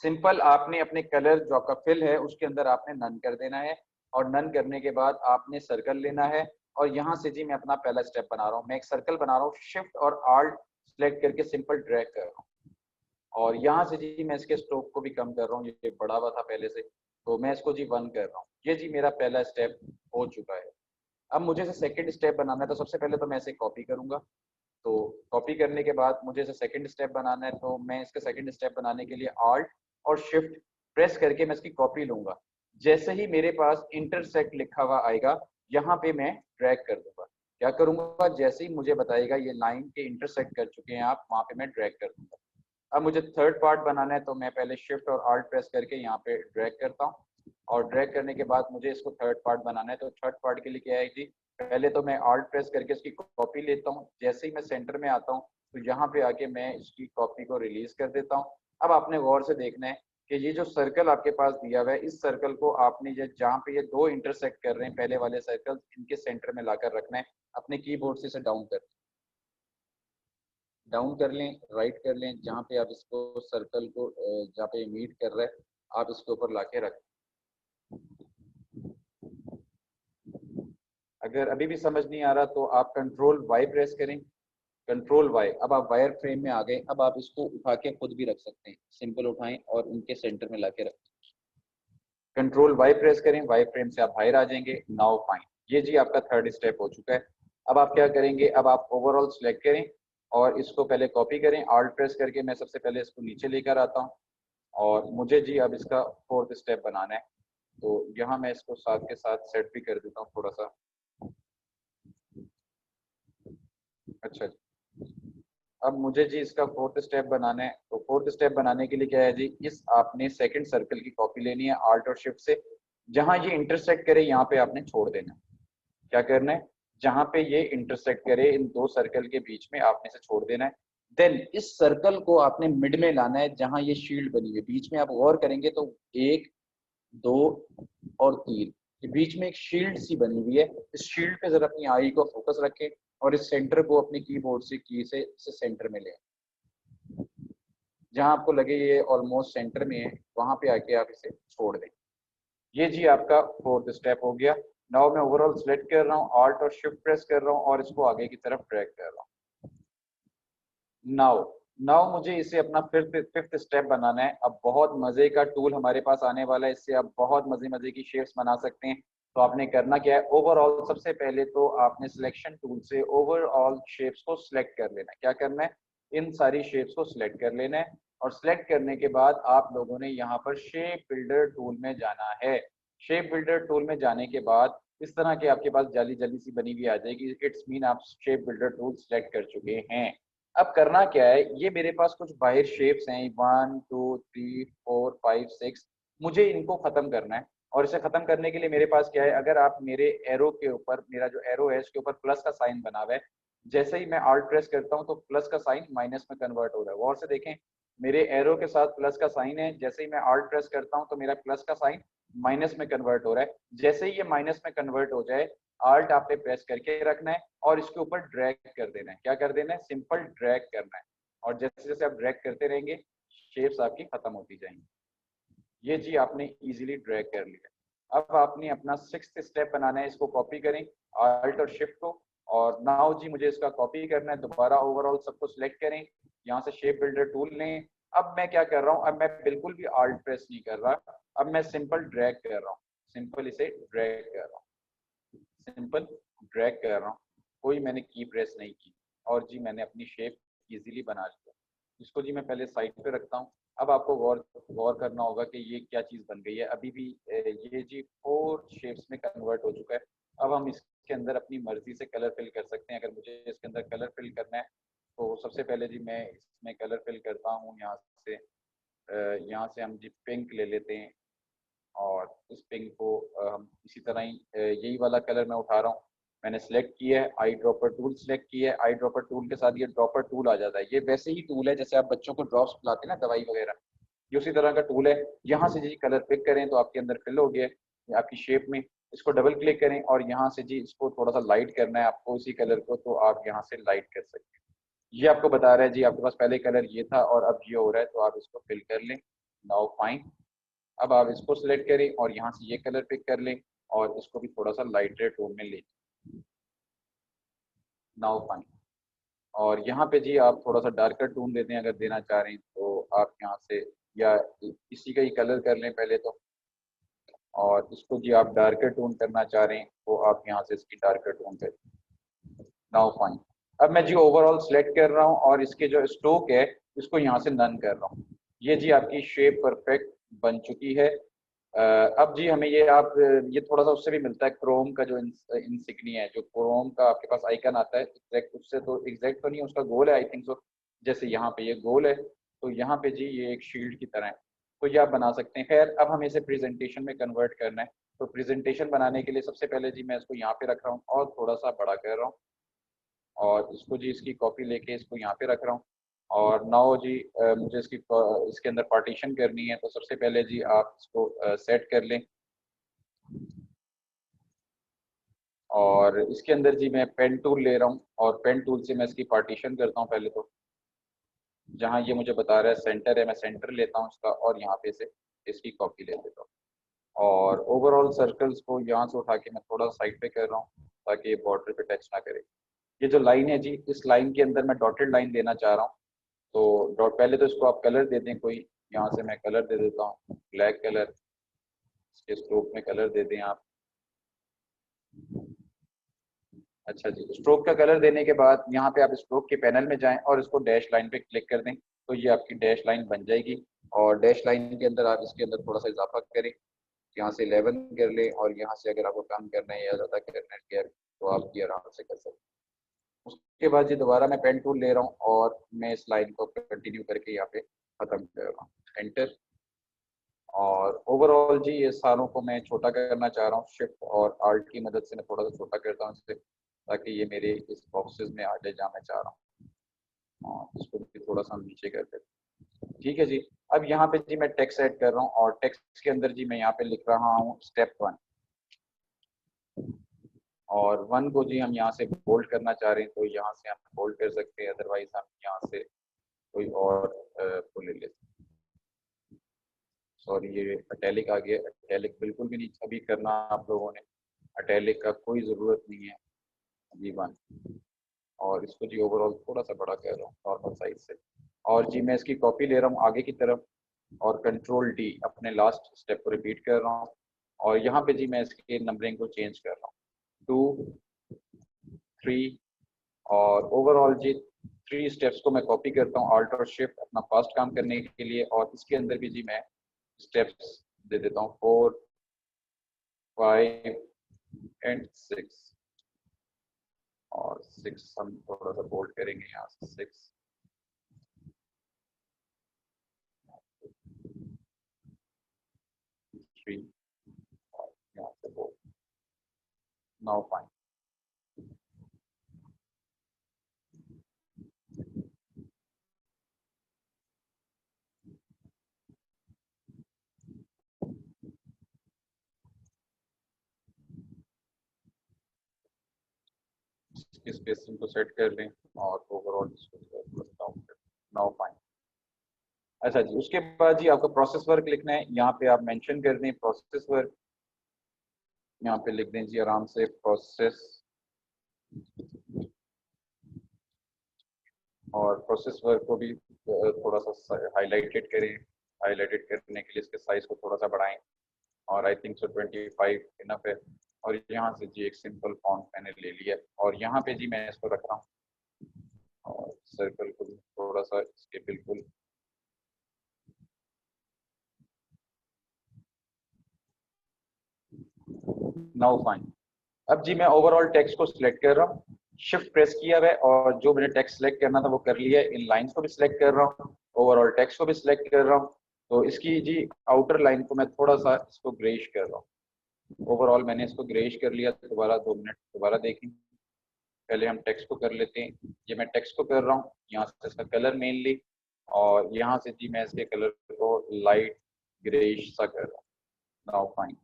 सिंपल आपने अपने कलर जो आपका फिल है उसके अंदर आपने नन कर देना है और नन करने के बाद आपने सर्कल लेना है और यहाँ से जी मैं अपना पहला स्टेप बना रहा हूँ। मैं एक सर्कल बना रहा हूँ, शिफ्ट और आल्ट सेलेक्ट करके सिंपल ड्रैग कर रहा हूँ और यहाँ से जी मैं इसके स्ट्रोक को भी कम कर रहा हूँ। ये बड़ा हुआ था पहले से, तो मैं इसको जी 1 कर रहा हूँ। ये जी मेरा पहला स्टेप हो चुका है। अब मुझे इसे सेकंड स्टेप बनाना है तो सबसे पहले तो मैं इसे कॉपी करूंगा। तो कॉपी करने के बाद मुझे इसे सेकंड स्टेप बनाना है, तो मैं इसके सेकंड स्टेप बनाने के लिए आल्ट और शिफ्ट प्रेस करके मैं इसकी कॉपी लूंगा। जैसे ही मेरे पास इंटरसेक्ट लिखा हुआ आएगा यहाँ पे मैं ड्रैग कर दूंगा। क्या करूंगा, जैसे ही मुझे बताएगा ये लाइन के इंटरसेक्ट कर चुके हैं आप, वहां पे मैं ड्रैग कर दूंगा। अब मुझे थर्ड पार्ट बनाना है तो मैं पहले शिफ्ट और आल्ट प्रेस करके यहाँ पे ड्रैग करता हूँ और ड्रैग करने के बाद मुझे इसको थर्ड पार्ट बनाना है। तो थर्ड पार्ट के लिए क्या है जी, पहले तो मैं आल्ट प्रेस करके इसकी कॉपी लेता हूँ। जैसे ही मैं सेंटर में आता हूँ तो यहाँ पे आके मैं इसकी कॉपी को रिलीज कर देता हूँ। अब आपने गौर से देखना है कि ये जो सर्कल आपके पास दिया हुआ है, इस सर्कल को आपने ये जहाँ पे ये दो इंटरसेक्ट कर रहे हैं पहले वाले सर्कल, इनके सेंटर में लाकर रखना है। अपने कीबोर्ड से इसे डाउन कर लें, राइट कर लें, जहाँ पे आप इसको सर्कल को जहाँ पे मीट कर रहा है आप इसके ऊपर लाके रखें। अगर अभी भी समझ नहीं आ रहा तो आप कंट्रोल वाई प्रेस करें, कंट्रोल वाई। अब आप वायर फ्रेम में आ गए। अब आप इसको उठा के खुद भी रख सकते हैं, सिंपल उठाएं और उनके सेंटर में लाके रखें। कंट्रोल वाई प्रेस करें, वाई फ्रेम से आप बाहर आ जाएंगे। नाउ फाइन, ये जी आपका थर्ड स्टेप हो चुका है। अब आप क्या करेंगे, अब आप ओवरऑल सिलेक्ट करें और इसको पहले कॉपी करें। आल्ट प्रेस करके मैं सबसे पहले इसको नीचे लेकर आता हूँ और मुझे जी अब इसका फोर्थ स्टेप बनाना है। तो यहाँ मैं इसको साथ के साथ सेट भी कर देता हूँ थोड़ा सा। अच्छा जी, अब मुझे जी इसका फोर्थ स्टेप बनाना है। तो फोर्थ स्टेप बनाने के लिए क्या है जी, इस आपने सेकंड सर्कल की कॉपी लेनी है आल्ट और शिफ्ट से। जहां ये इंटरसेक्ट करे यहाँ पे आपने छोड़ देना है। क्या करना है, जहां पे ये इंटरसेक्ट करे इन दो सर्कल के बीच में आपने से छोड़ देना है। देन इस सर्कल को आपने मिड में लाना है जहां ये शील्ड बनी हुई है। बीच में आप गौर करेंगे तो 1 2 और 3 ये बीच में एक शील्ड सी बनी हुई है। इस शील्ड पे जरा अपनी आई को फोकस रखें और इस सेंटर को अपनी कीबोर्ड से की से इसे सेंटर में ले। जहां आपको लगे ये ऑलमोस्ट सेंटर में है वहां पे आके आप इसे छोड़ दें। ये जी आपका फोर्थ स्टेप हो गया। नाउ मैं ओवरऑल सिलेक्ट कर रहा हूँ, ऑल्ट और शिफ्ट प्रेस कर रहा हूँ और इसको आगे की तरफ ड्रैग कर रहा हूँ। नाउ नाउ मुझे इसे अपना फिफ्थ स्टेप बनाना है। अब बहुत मजे का टूल हमारे पास आने वाला है, इससे आप बहुत मजे मजे की शेप्स बना सकते हैं। तो आपने करना क्या है, ओवरऑल सबसे पहले तो आपने सिलेक्शन टूल से ओवरऑल शेप्स को सिलेक्ट कर लेना है। क्या करना है, इन सारी शेप्स को सिलेक्ट कर लेना है और सिलेक्ट करने के बाद आप लोगों ने यहाँ पर शेप बिल्डर टूल में जाना है। शेप बिल्डर टूल में जाने के बाद इस तरह के आपके पास जाली जाली सी बनी हुई आ जाएगी, इट्स मीन आप शेप बिल्डर टूल सिलेक्ट कर चुके हैं। अब करना क्या है, ये मेरे पास कुछ बाहर शेप्स हैं 1 2 3 4 5 6, मुझे इनको खत्म करना है। और इसे खत्म करने के लिए मेरे पास क्या है, अगर आप मेरे एरो के ऊपर, मेरा जो एरो है उसके ऊपर प्लस का साइन बना हुआ है, जैसे ही मैं आल्ट प्रेस करता हूँ तो प्लस का साइन माइनस में कन्वर्ट हो रहा है। गौर से देखें, मेरे एरो के साथ प्लस का साइन है, जैसे ही मैं आल्ट प्रेस करता हूँ तो मेरा प्लस का साइन माइनस में कन्वर्ट हो रहा है। जैसे ही ये माइनस में कन्वर्ट हो जाए, आल्ट आपने प्रेस करके रखना है और इसके ऊपर ड्रैग कर देना है। क्या कर देना है, सिंपल ड्रैग करना है। और जैसे जैसे आप ड्रैग करते रहेंगे शेप्स आपकी खत्म होती जाएंगी। ये जी आपने इजीली ड्रैग कर लिया। अब आपने अपना सिक्स्थ स्टेप बनाना है, इसको कॉपी करें आल्ट और शिफ्ट को, और नाउ जी मुझे इसका कॉपी करना है। दोबारा ओवरऑल सबको सिलेक्ट करें, यहाँ से शेप बिल्डर टूल लें। अब मैं क्या कर रहा हूँ, अब मैं बिल्कुल भी आल्ट प्रेस नहीं कर रहा, अब मैं सिंपल ड्रैग कर रहा हूँ। सिंपल इसे ड्रैग कर रहा हूँ, सिंपल ड्रैग कर रहा हूँ, कोई मैंने की प्रेस नहीं की। और जी मैंने अपनी शेप इजीली बना लिया। इसको जी मैं पहले साइड पे रखता हूँ। अब आपको गौर गौर करना होगा कि ये क्या चीज़ बन गई है। अभी भी ये जी 4 शेप्स में कन्वर्ट हो चुका है। अब हम इसके अंदर अपनी मर्जी से कलर फिल कर सकते हैं। अगर मुझे इसके अंदर कलर फिल करना है तो सबसे पहले जी मैं इसमें कलर फिल करता हूँ। यहाँ से हम जी पिंक ले लेते हैं और इस पिंक को हम इसी तरह ही यही वाला कलर मैं उठा रहा हूँ। मैंने सेलेक्ट किया है, आई ड्रॉपर टूल सेलेक्ट किया है। आई ड्रॉपर टूल के साथ ये ड्रॉपर टूल आ जाता है। ये वैसे ही टूल है जैसे आप बच्चों को ड्रॉप्स पिलाते हैं ना, दवाई वगैरह, ये उसी तरह का टूल है। यहाँ से जी कलर पिक करें तो आपके अंदर फिल हो गया है आपकी शेप में। इसको डबल क्लिक करें और यहाँ से जी इसको थोड़ा सा लाइट करना है आपको इसी कलर को, तो आप यहाँ से लाइट कर सकते हैं। ये आपको बता रहा है जी आपके पास पहले कलर ये था और अब ये हो रहा है, तो आप इसको फिल कर लें। Now fine. अब आप इसको सिलेक्ट करें और यहाँ से ये कलर पिक कर लें और इसको भी थोड़ा सा लाइटर टोन में ले। Now fine. और यहाँ पे जी आप थोड़ा सा डार्कर टोन देते हैं अगर देना चाह रहे हैं तो आप यहाँ से, या इसी का ही कलर कर लें पहले तो। और इसको जी आप डार्कर टोन करना चाह रहे हैं तो आप यहाँ से इसकी डार्कर टोन करें। Now fine. अब मैं जी ओवरऑल सिलेक्ट कर रहा हूँ और इसके जो स्ट्रोक है इसको यहाँ से नन कर रहा हूँ। ये जी आपकी शेप परफेक्ट बन चुकी है। अब जी हमें ये आप ये थोड़ा सा उससे भी मिलता है, क्रोम का जो इंसिग्निया है, जो क्रोम का आपके पास आइकन आता है एग्जैक्ट, उससे तो एग्जैक्ट तो नहीं, उसका गोल है आई थिंक सो। जैसे यहाँ पे ये गोल है तो यहाँ पे जी ये एक शील्ड की तरह है, तो ये आप बना सकते हैं। खैर अब हमें इसे प्रेजेंटेशन में कन्वर्ट करना है, तो प्रेजेंटेशन बनाने के लिए सबसे पहले जी मैं इसको यहाँ पे रख रहा हूँ और थोड़ा सा बड़ा कर रहा हूँ और इसको जी इसकी कॉपी लेके इसको यहाँ पे रख रहा हूँ। और नाउ जी मुझे इसके अंदर पार्टीशन करनी है, तो सबसे पहले जी आप इसको सेट कर लें। और इसके अंदर जी मैं पेन टूल ले रहा हूँ और पेन टूल से मैं इसकी पार्टीशन करता हूँ। पहले तो जहाँ ये मुझे बता रहा है सेंटर है, मैं सेंटर लेता हूँ इसका और यहाँ पे से इसकी कॉपी ले लेता हूँ। और ओवरऑल सर्कल्स को यहाँ से उठा के मैं थोड़ा साइड पे कर रहा हूँ ताकि ये बॉर्डर पे टच ना करे। ये जो लाइन है जी, इस लाइन के अंदर मैं डॉटेड लाइन देना चाह रहा हूँ। तो डॉट पहले तो इसको आप कलर दे दें कोई, यहाँ से मैं कलर दे देता हूँ ब्लैक कलर। इसके स्ट्रोक में कलर दे दें आप। अच्छा जी, स्ट्रोक का कलर देने के बाद यहाँ पे आप स्ट्रोक के पैनल में जाएं और इसको डैश लाइन पे क्लिक कर दें, तो ये आपकी डैश लाइन बन जाएगी। और डैश लाइन के अंदर आप इसके अंदर थोड़ा सा इजाफा करें, यहाँ से 11 कर लें और यहाँ से अगर आपको कम करना है या ज़्यादा करना है तो आप ये आराम से कर सकते हैं। उसके बाद जी दोबारा मैं पेन टूल ले रहा हूँ और मैं इस लाइन को कंटिन्यू करके यहाँ पे खत्म कर रहा हूँ, एंटर। और ओवरऑल जी ये सारों को मैं छोटा करना चाह रहा हूँ, शिफ्ट और आल्ट की मदद से मैं थोड़ा सा छोटा करता हूँ इसे, ताकि ये मेरे इस बॉक्सेस में आ जाए जहाँ मैं चाह रहा हूँ। और इसको भी थोड़ा सा नीचे कर देते हैं। ठीक है जी। अब यहाँ पे जी मैं टेक्स्ट ऐड कर रहा हूँ और टेक्स्ट के अंदर जी मैं यहाँ पे लिख रहा हूँ स्टेप 1। और 1 को जी हम यहाँ से बोल्ड करना चाह रहे हैं तो यहाँ से हम बोल्ड कर सकते हैं, अदरवाइज हम यहाँ से कोई और को ले लेते हैं। सॉरी ये अटैलिक आ गया, अटैलिक बिल्कुल भी नहीं अभी करना आप लोगों ने, अटैलिक का कोई ज़रूरत नहीं है अभी वन। और इसको जी ओवरऑल थोड़ा सा बड़ा कर रहा हूँ नॉर्मल साइज से। और जी मैं इसकी कॉपी ले रहा हूँ आगे की तरफ और कंट्रोल डी अपने लास्ट स्टेप को रिपीट कर रहा हूँ। और यहाँ पे जी मैं इसके नंबरिंग को चेंज कर रहा हूँ 2 3 और ओवरऑल जी 3 स्टेप्स को मैं कॉपी करता हूँ ऑल्ट और शिफ्ट अपना फास्ट काम करने के लिए। और इसके अंदर भी जी मैं स्टेप्स दे देता हूँ 4 5 एंड 6 और 6 हम थोड़ा सा बोल्ड करेंगे यहाँ से 6 3 और यहाँ से बोल्ड। Now fine. इसकी स्पेसिंग को सेट कर लें और ओवरऑल नाउ फाइन। अच्छा जी उसके बाद जी आपको प्रोसेस वर्क लिखना है, यहाँ पे आप मेंशन कर दें प्रोसेस वर्क, यहाँ पे लिख दें जी आराम से प्रोसेस। और प्रोसेस वर्क को भी थोड़ा सा हाईलाइटेड करें, हाईलाइटेड करने के लिए इसके साइज को थोड़ा सा बढ़ाएं और आई थिंक सो 25 इनफ है। और यहाँ से जी एक सिंपल फॉन्ट मैंने ले लिया और यहाँ पे जी मैं इसको रख रहा हूँ और सर्कल को भी थोड़ा सा इसके बिल्कुल नाउ फाइन। अब जी मैं ओवरऑल टेक्स्ट को सिलेक्ट कर रहा हूँ, शिफ्ट प्रेस किया हुआ है और जो मैंने टेक्स्ट सेलेक्ट करना था वो कर लिया है। इन लाइंस को भी सिलेक्ट कर रहा हूँ, ओवरऑल टेक्स्ट को भी सिलेक्ट कर रहा हूँ। तो इसकी जी आउटर लाइन को मैं थोड़ा सा इसको ग्रेइश कर रहा हूँ। ओवरऑल मैंने इसको ग्रेइश कर लिया। दोबारा 2 मिनट दोबारा देखें, पहले हम टेक्स्ट को कर लेते हैं। ये मैं टेक्स्ट को कर रहा हूँ, यहाँ से इसका कलर मेनली और यहाँ से जी मैं इसके कलर को लाइट ग्रेइश सा कर रहा हूँ। Now fine.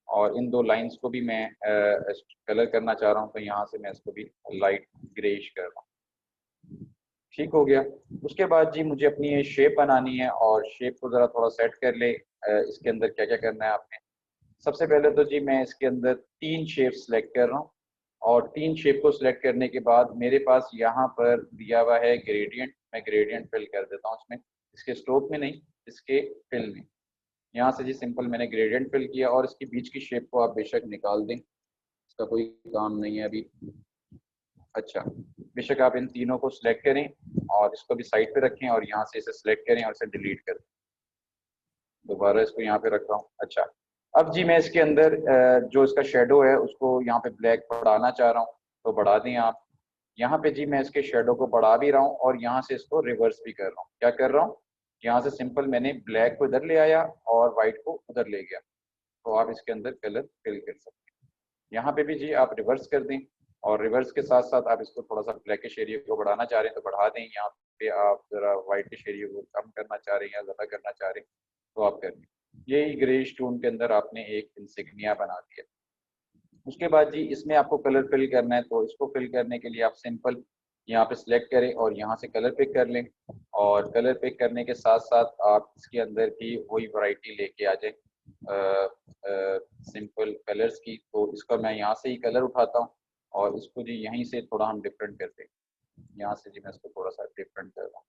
और इन 2 लाइंस को भी मैं कलर करना चाह रहा हूँ तो यहाँ से मैं इसको भी लाइट ग्रेइश कर रहा हूँ। ठीक हो गया। उसके बाद जी मुझे अपनी ये शेप बनानी है और शेप को ज़रा थोड़ा सेट कर ले। इसके अंदर क्या क्या करना है आपने। सबसे पहले तो जी मैं इसके अंदर 3 शेप सेलेक्ट कर रहा हूँ और 3 शेप को सिलेक्ट करने के बाद मेरे पास यहाँ पर दिया हुआ है ग्रेडियंट। मैं ग्रेडियंट फिल कर देता हूँ इसमें, इसके स्ट्रोक में नहीं, इसके फिल में। यहाँ से जी सिंपल मैंने ग्रेडियंट फिल किया और इसकी बीच की शेप को आप बेशक निकाल दें, इसका कोई काम नहीं है अभी। अच्छा बेशक आप इन तीनों को सिलेक्ट करें और इसको भी साइड पे रखें और यहाँ से इसे सिलेक्ट करें और इसे डिलीट कर दें। दोबारा इसको यहाँ पे रख रहा हूँ। अच्छा अब जी मैं इसके अंदर जो इसका शेडो है उसको यहाँ पे ब्लैक बढ़ाना चाह रहा हूँ तो बढ़ा दें आप। यहाँ पे जी मैं इसके शेडो को बढ़ा भी रहा हूँ और यहाँ से इसको रिवर्स भी कर रहा हूँ। क्या कर रहा हूँ, यहाँ से सिंपल मैंने ब्लैक को इधर ले आया और व्हाइट को उधर ले गया। तो आप इसके अंदर कलर फिल कर सकते हैं। यहाँ पे भी जी आप रिवर्स कर दें और रिवर्स के साथ साथ आप इसको थोड़ा सा ब्लैकिश एरिया को बढ़ाना चाह रहे हैं तो बढ़ा दें। यहाँ पे आप जरा व्हाइटिश एरिया को कम करना चाह रहे हैं या ज़्यादा करना चाह रहे हैं तो आप कर दें। यही ग्रेइश टोन के अंदर आपने एक इंसिग्निया बना दिया। उसके बाद जी इसमें आपको कलर फिल करना है तो इसको फिल करने के लिए आप सिंपल यहाँ पे सिलेक्ट करें और यहाँ से कलर पिक कर लें। और कलर पिक करने के साथ साथ आप इसके अंदर भी वही वैरायटी लेके आ जाए सिंपल कलर्स की। तो इसका मैं यहाँ से ही कलर उठाता हूँ और इसको जी यहीं से थोड़ा हम डिफरेंट करते हैं। यहाँ से जी मैं इसको थोड़ा सा डिफरेंट कर रहा हूँ।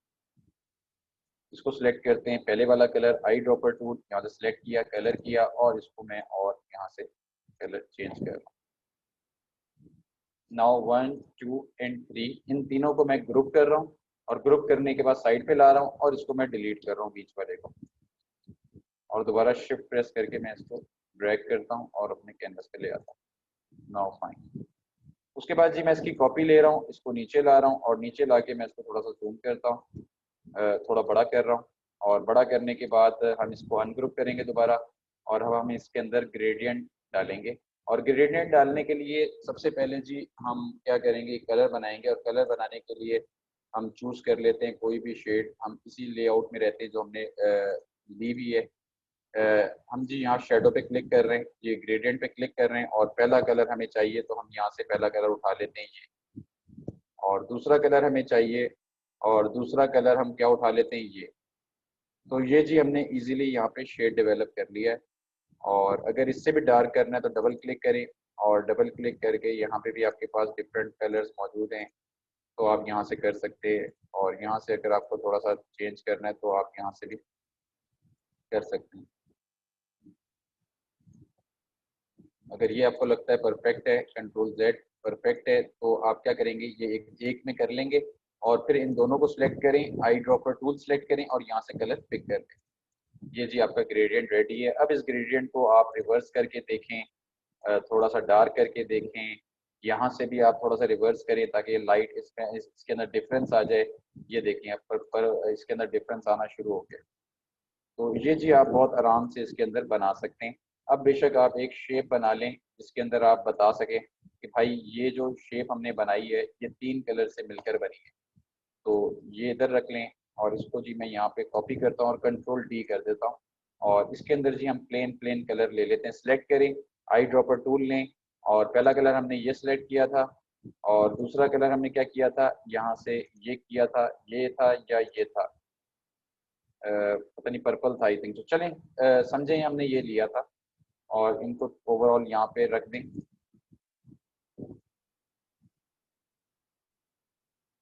इसको सिलेक्ट करते हैं पहले वाला कलर, आई ड्रॉपर टूल, यहाँ से सिलेक्ट किया, कलर किया और इसको मैं और यहाँ से कलर चेंज कर रहा हूँ। नाउ 1 2 एंड 3 इन तीनों को मैं ग्रुप कर रहा हूँ और ग्रुप करने के बाद साइड पे ला रहा हूँ और इसको मैं डिलीट कर रहा हूँ बीच वाले को। और दोबारा शिफ्ट प्रेस करके मैं इसको ड्रैग करता हूँ और अपने कैनवस पे ले आता हूँ। Now fine. उसके बाद जी मैं इसकी कॉपी ले रहा हूँ, इसको नीचे ला रहा हूँ और नीचे ला के मैं इसको थोड़ा सा जूम करता हूँ, थोड़ा बड़ा कर रहा हूँ। और बड़ा करने के बाद हम इसको अनग्रुप करेंगे दोबारा और अब हम इसके अंदर ग्रेडियंट डालेंगे। और ग्रेडियंट डालने के लिए सबसे पहले जी हम क्या करेंगे, कलर बनाएंगे और कलर बनाने के लिए हम चूज कर लेते हैं कोई भी शेड। हम इसी लेआउट में रहते हैं जो हमने ली हुई है। हम जी यहाँ शेडो पे क्लिक कर रहे हैं, ये ग्रेडियंट पे क्लिक कर रहे हैं और पहला कलर हमें चाहिए तो हम यहाँ से पहला कलर उठा लेते हैं ये। और दूसरा कलर हमें चाहिए और दूसरा कलर हम क्या उठा लेते हैं ये। तो ये जी हमने इजीली यहाँ पे शेड डेवलप कर लिया है। और अगर इससे भी डार्क करना है तो डबल क्लिक करें, और डबल क्लिक करके यहाँ पे भी आपके पास डिफरेंट कलर्स मौजूद हैं, तो आप यहाँ से कर सकते हैं। और यहाँ से अगर आपको थोड़ा सा चेंज करना है तो आप यहाँ से भी कर सकते हैं। अगर ये आपको लगता है परफेक्ट है, कंट्रोल जेड परफेक्ट है, तो आप क्या करेंगे, ये एक में कर लेंगे और फिर इन दोनों को सिलेक्ट करें, आई ड्रॉपर टूल सिलेक्ट करें और यहाँ से कलर पिक कर लें। ये जी आपका ग्रेडियंट रेडी है। अब इस ग्रेडियंट को आप रिवर्स करके देखें, थोड़ा सा डार्क करके देखें, यहाँ से भी आप थोड़ा सा रिवर्स करें ताकि लाइट इसमें इसके अंदर डिफरेंस आ जाए। ये देखें अब पर इसके अंदर डिफरेंस आना शुरू हो गया। तो ये जी आप बहुत आराम से इसके अंदर बना सकते हैं। अब बेशक आप एक शेप बना लें जिसके अंदर आप बता सकें कि भाई ये जो शेप हमने बनाई है ये 3 कलर से मिलकर बनी है। तो ये इधर रख लें और इसको जी मैं यहाँ पे कॉपी करता हूँ और कंट्रोल डी कर देता हूँ। और इसके अंदर जी हम प्लेन प्लेन कलर ले लेते हैं, सिलेक्ट करें, आई ड्रॉपर टूल लें और पहला कलर हमने ये सिलेक्ट किया था और दूसरा कलर हमने क्या किया था, यहाँ से ये किया था, ये था या ये था, पता नहीं पर्पल था आई थिंक। तो चलें समझें हमने ये लिया था और इनको ओवरऑल यहाँ पे रख दें।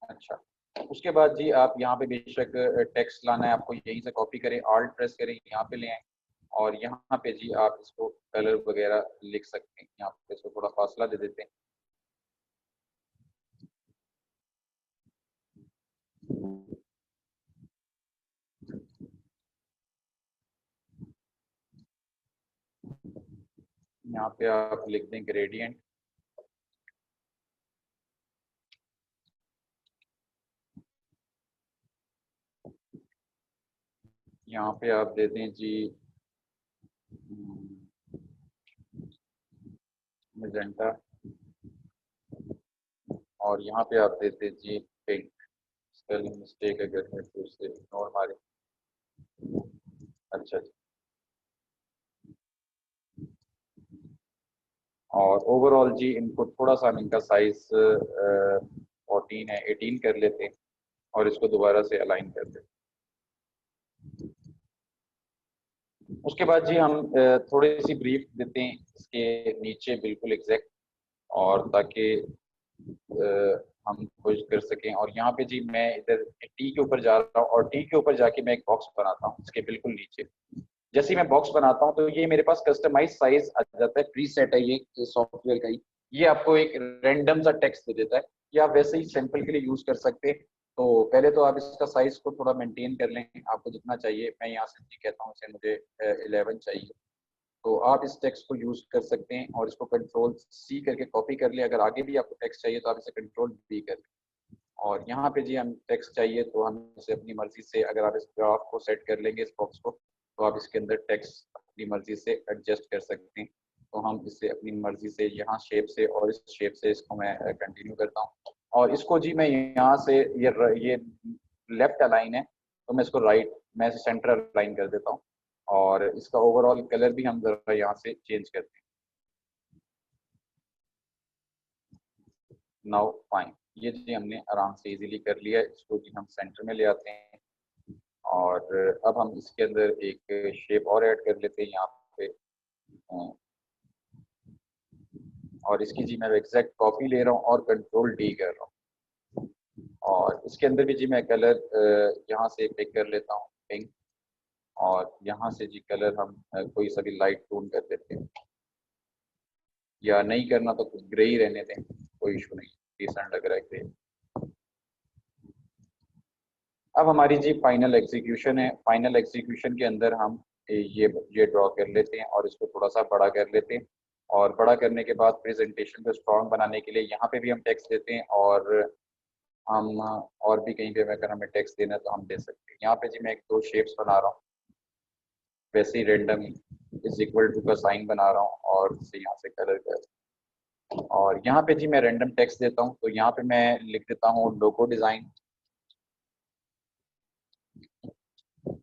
अच्छा, उसके बाद जी आप यहाँ पे बेशक टेक्स्ट लाना है आपको, यहीं से कॉपी करें, आल्ट प्रेस करें, यहाँ पे ले आए और यहाँ पे जी आप इसको कलर वगैरह लिख सकते हैं। यहाँ पे इसको थोड़ा फासला दे देते हैं। यहाँ पे आप लिख दें ग्रेडियंट। यहाँ पे आप दे दें जी मेजेंटा और यहाँ पे आप देते हैं जी पिंक। स्पेलिंग मिस्टेक अगर है तो उसे इग्नोर मारें। अच्छा जी। और ओवरऑल जी इनको थोड़ा सा हम इनका साइज 14 है 18 कर लेते हैं और इसको दोबारा से अलाइन कर देते हैं। उसके बाद जी हम थोड़ी सी ब्रीफ देते हैं इसके नीचे बिल्कुल एग्जैक्ट, और ताकि हम खोज कर सकें। और यहाँ पे जी मैं इधर टी के ऊपर जा रहा हूँ और टी के ऊपर जाके मैं एक बॉक्स बनाता हूँ इसके बिल्कुल नीचे। जैसे ही मैं बॉक्स बनाता हूँ तो ये मेरे पास कस्टमाइज साइज आ जाता है, प्री सेट है ये सॉफ्टवेयर का ही। ये आपको एक रैंडम सा टेक्स्ट दे देता है, या आप वैसे ही सैंपल के लिए यूज कर सकते हैं। तो पहले तो आप इसका साइज को थोड़ा मेंटेन कर लें, आपको जितना चाहिए। मैं यहाँ से कहता हूँ इसे मुझे 11 चाहिए, तो आप इस टेक्स्ट को यूज कर सकते हैं और इसको कंट्रोल सी करके कॉपी कर लें। अगर आगे भी आपको टेक्स्ट चाहिए तो आप इसे कंट्रोल बी कर लें। और यहाँ पे जी हम टेक्स्ट चाहिए तो हम इसे अपनी मर्जी से, अगर आप इस ग्राफ को सेट कर लेंगे इस बॉक्स को, तो आप इसके अंदर टेक्स्ट अपनी मर्जी से एडजस्ट कर सकते हैं। तो हम इसे अपनी मर्जी से यहाँ शेप से और इस शेप से इसको मैं कंटिन्यू करता हूँ। और इसको जी मैं यहाँ से ये लेफ्ट अलाइन है तो मैं इसको राइट, मैं इसे सेंटर अलाइन कर देता हूँ। और इसका ओवरऑल कलर भी हम जरा यहाँ से चेंज करते हैं। नाउ फाइन, ये जी हमने आराम से इजीली कर लिया है। इसको जी हम सेंटर में ले आते हैं और अब हम इसके अंदर एक शेप और ऐड कर लेते हैं यहाँ पे। और इसकी जी मैं एग्जैक्ट कॉपी ले रहा हूँ और कंट्रोल डी कर रहा हूँ। और इसके अंदर भी जी मैं कलर यहाँ से पिक कर लेता हूँ पिंक, और यहाँ से जी कलर हम कोई सा भी लाइट टोन कर देते हैं, या नहीं करना तो ग्रे ही रहने दें, कोई इशू नहीं, डिसेंट लग रहा है ग्रे। अब हमारी जी फाइनल एग्जीक्यूशन है। फाइनल एग्जीक्यूशन के अंदर हम ये ड्रॉ कर लेते हैं और इसको थोड़ा सा बड़ा कर लेते हैं। और बड़ा करने के बाद प्रेजेंटेशन को स्ट्रॉन्ग बनाने के लिए यहाँ पे भी हम टेक्स्ट देते हैं, और हम और भी कहीं पे अगर हमें टेक्स्ट देना है तो हम दे सकते हैं। यहाँ पे जी मैं एक दो शेप्स बना रहा हूँ, वैसे ही रेंडम इज इक्वल टू का साइन बना रहा हूँ और इसे यहाँ से कलर कर। और यहाँ पे जी मैं रेंडम टेक्स्ट देता हूँ, तो यहाँ पे मैं लिख देता हूँ लोगो डिज़ाइन।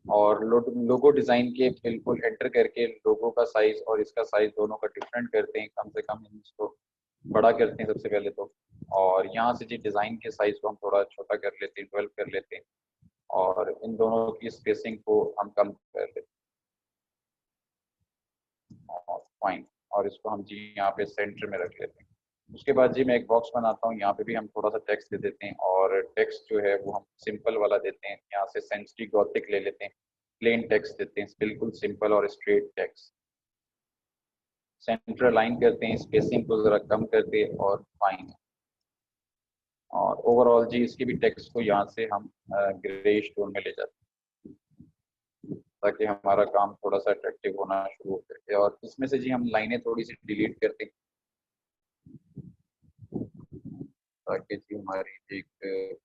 और लोगो डिज़ाइन के बिल्कुल एंटर करके लोगो का साइज और इसका साइज दोनों का डिफरेंट करते हैं, कम से कम इसको बड़ा करते हैं सबसे पहले तो। और यहाँ से जी डिज़ाइन के साइज को हम थोड़ा छोटा कर लेते हैं, 12 कर लेते हैं। और इन दोनों की स्पेसिंग को हम कम कर लेते हैं और फाइन, और इसको हम जी यहाँ पे सेंटर में रख लेते हैं। उसके बाद जी मैं एक बॉक्स बनाता हूँ, यहाँ पे भी हम थोड़ा सा टेक्स्ट दे देते हैं और टेक्स्ट जो है वो हम सिंपल वाला देते हैं। यहाँ से सेंचुरी गॉथिक ले लेते हैं, प्लेन टेक्स्ट देते हैं, बिल्कुल सिंपल और स्ट्रेट टेक्स्ट। सेंटर लाइन करते हैं, स्पेसिंग को जरा कम करते हैं और फाइन। और ओवरऑल जी इसके भी टेक्स्ट को यहाँ से हम ग्रेइश टोन में ले जाते हैं ताकि हमारा काम थोड़ा सा अट्रैक्टिव होना शुरू हो जाए। और इसमें से जी हम लाइनें थोड़ी सी डिलीट करते हैं ताकि जी हमारी एक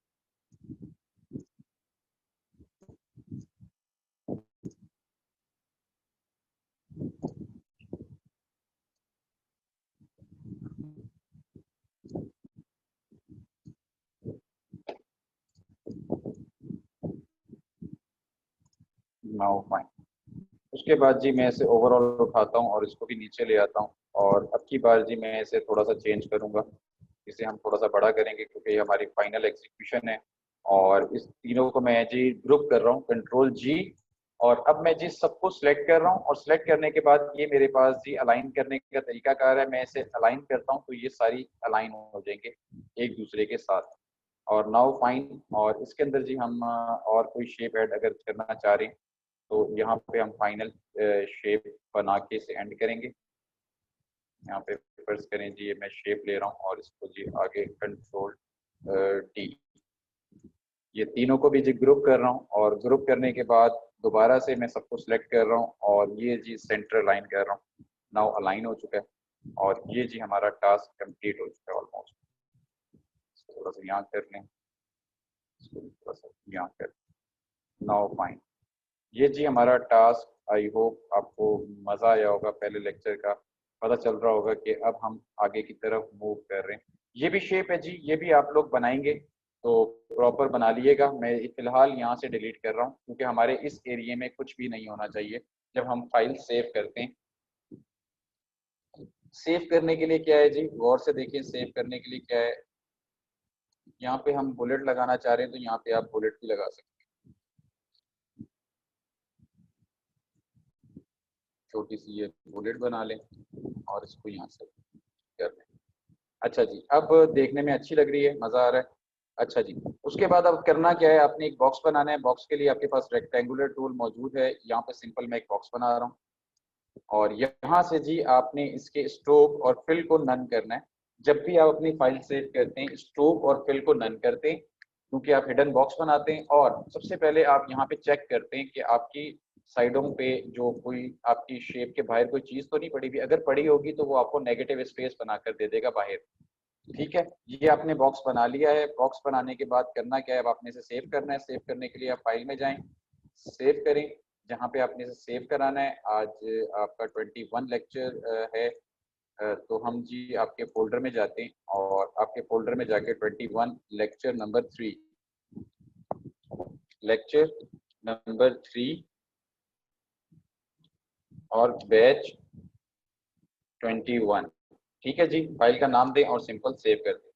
नाउ फाइन। उसके बाद जी मैं इसे ओवरऑल उठाता हूँ और इसको भी नीचे ले आता हूँ। और अब की बार जी मैं इसे थोड़ा सा चेंज करूँगा, इसे हम थोड़ा सा बड़ा करेंगे क्योंकि ये हमारी फाइनल एग्जीक्यूशन है। और इस तीनों को मैं जी ग्रुप कर रहा हूँ, कंट्रोल जी। और अब मैं जी सबको सिलेक्ट कर रहा हूँ और सिलेक्ट करने के बाद ये मेरे पास जी अलाइन करने का तरीका कार है। मैं इसे अलाइन करता हूँ तो ये सारी अलाइन हो जाएंगे एक दूसरे के साथ। और नाउ फाइन। और इसके अंदर जी हम और कोई शेप ऐड अगर करना चाह रहे हैं तो यहाँ पे हम फाइनल शेप बना के इसे एंड करेंगे। यहाँ पे फर्स्ट करें जी, ये मैं शेप ले रहा हूँ और इसको जी आगे कंट्रोल डी, ये तीनों को भी जी ग्रुप कर रहा हूँ। और ग्रुप करने के बाद दोबारा से मैं सबको सिलेक्ट कर रहा हूँ और ये जी सेंटर अलाइन कर रहा हूँ। नाउ अलाइन हो चुका है और ये जी हमारा टास्क कंप्लीट हो चुका है ऑलमोस्ट। थोड़ा सा यहाँ कर लें, थोड़ा सा यहाँ कर, नाउ फाइन। ये जी हमारा टास्क। आई होप आपको मज़ा आया होगा, पहले लेक्चर का पता चल रहा होगा कि अब हम आगे की तरफ मूव कर रहे हैं। ये भी शेप है जी, ये भी आप लोग बनाएंगे तो प्रॉपर बना लिएगा। मैं फिलहाल यहाँ से डिलीट कर रहा हूँ क्योंकि हमारे इस एरिया में कुछ भी नहीं होना चाहिए जब हम फाइल सेव करते हैं। सेव करने के लिए क्या है जी, गौर से देखिए, सेव करने के लिए क्या है, यहाँ पे हम बुलेट लगाना चाह रहे हैं तो यहाँ पे आप बुलेट भी लगा सकते हैं। छोटी सी ये बुलेट बना लें और इसको यहाँ से कर लें। अच्छा जी, अब देखने में अच्छी लग रही है, मज़ा आ रहा है। अच्छा जी, उसके बाद अब करना क्या है, आपने एक बॉक्स बनाना है। बॉक्स के लिए आपके पास रेक्टेंगुलर टूल मौजूद है। यहाँ पे सिंपल मैं एक बॉक्स बना रहा हूँ और यहाँ से जी आपने इसके स्ट्रोक और फिल को नन करना है। जब भी आप अपनी फाइल सेव करते हैं स्ट्रोक और फिल को नन करते हैं क्योंकि आप हिडन बॉक्स बनाते हैं। और सबसे पहले आप यहाँ पे चेक करते हैं कि आपकी साइडों पे जो कोई आपकी शेप के बाहर कोई चीज तो नहीं पड़ी हुई। अगर पड़ी होगी तो वो आपको नेगेटिव स्पेस बनाकर दे देगा बाहर। ठीक है, ये आपने बॉक्स बना लिया है। बॉक्स बनाने के बाद करना क्या है, अब आपने इसे सेव करना है। सेव करने के लिए आप फाइल में जाएं, सेव करें जहाँ पे आपने इसे सेव कराना है। आज आपका 21 लेक्चर है तो हम जी आपके फोल्डर में जाते हैं और आपके फोल्डर में जाके 21 लेक्चर नंबर 3, लेक्चर नंबर 3 और बैच 21। ठीक है जी, फाइल का नाम दें और सिंपल सेव कर दें।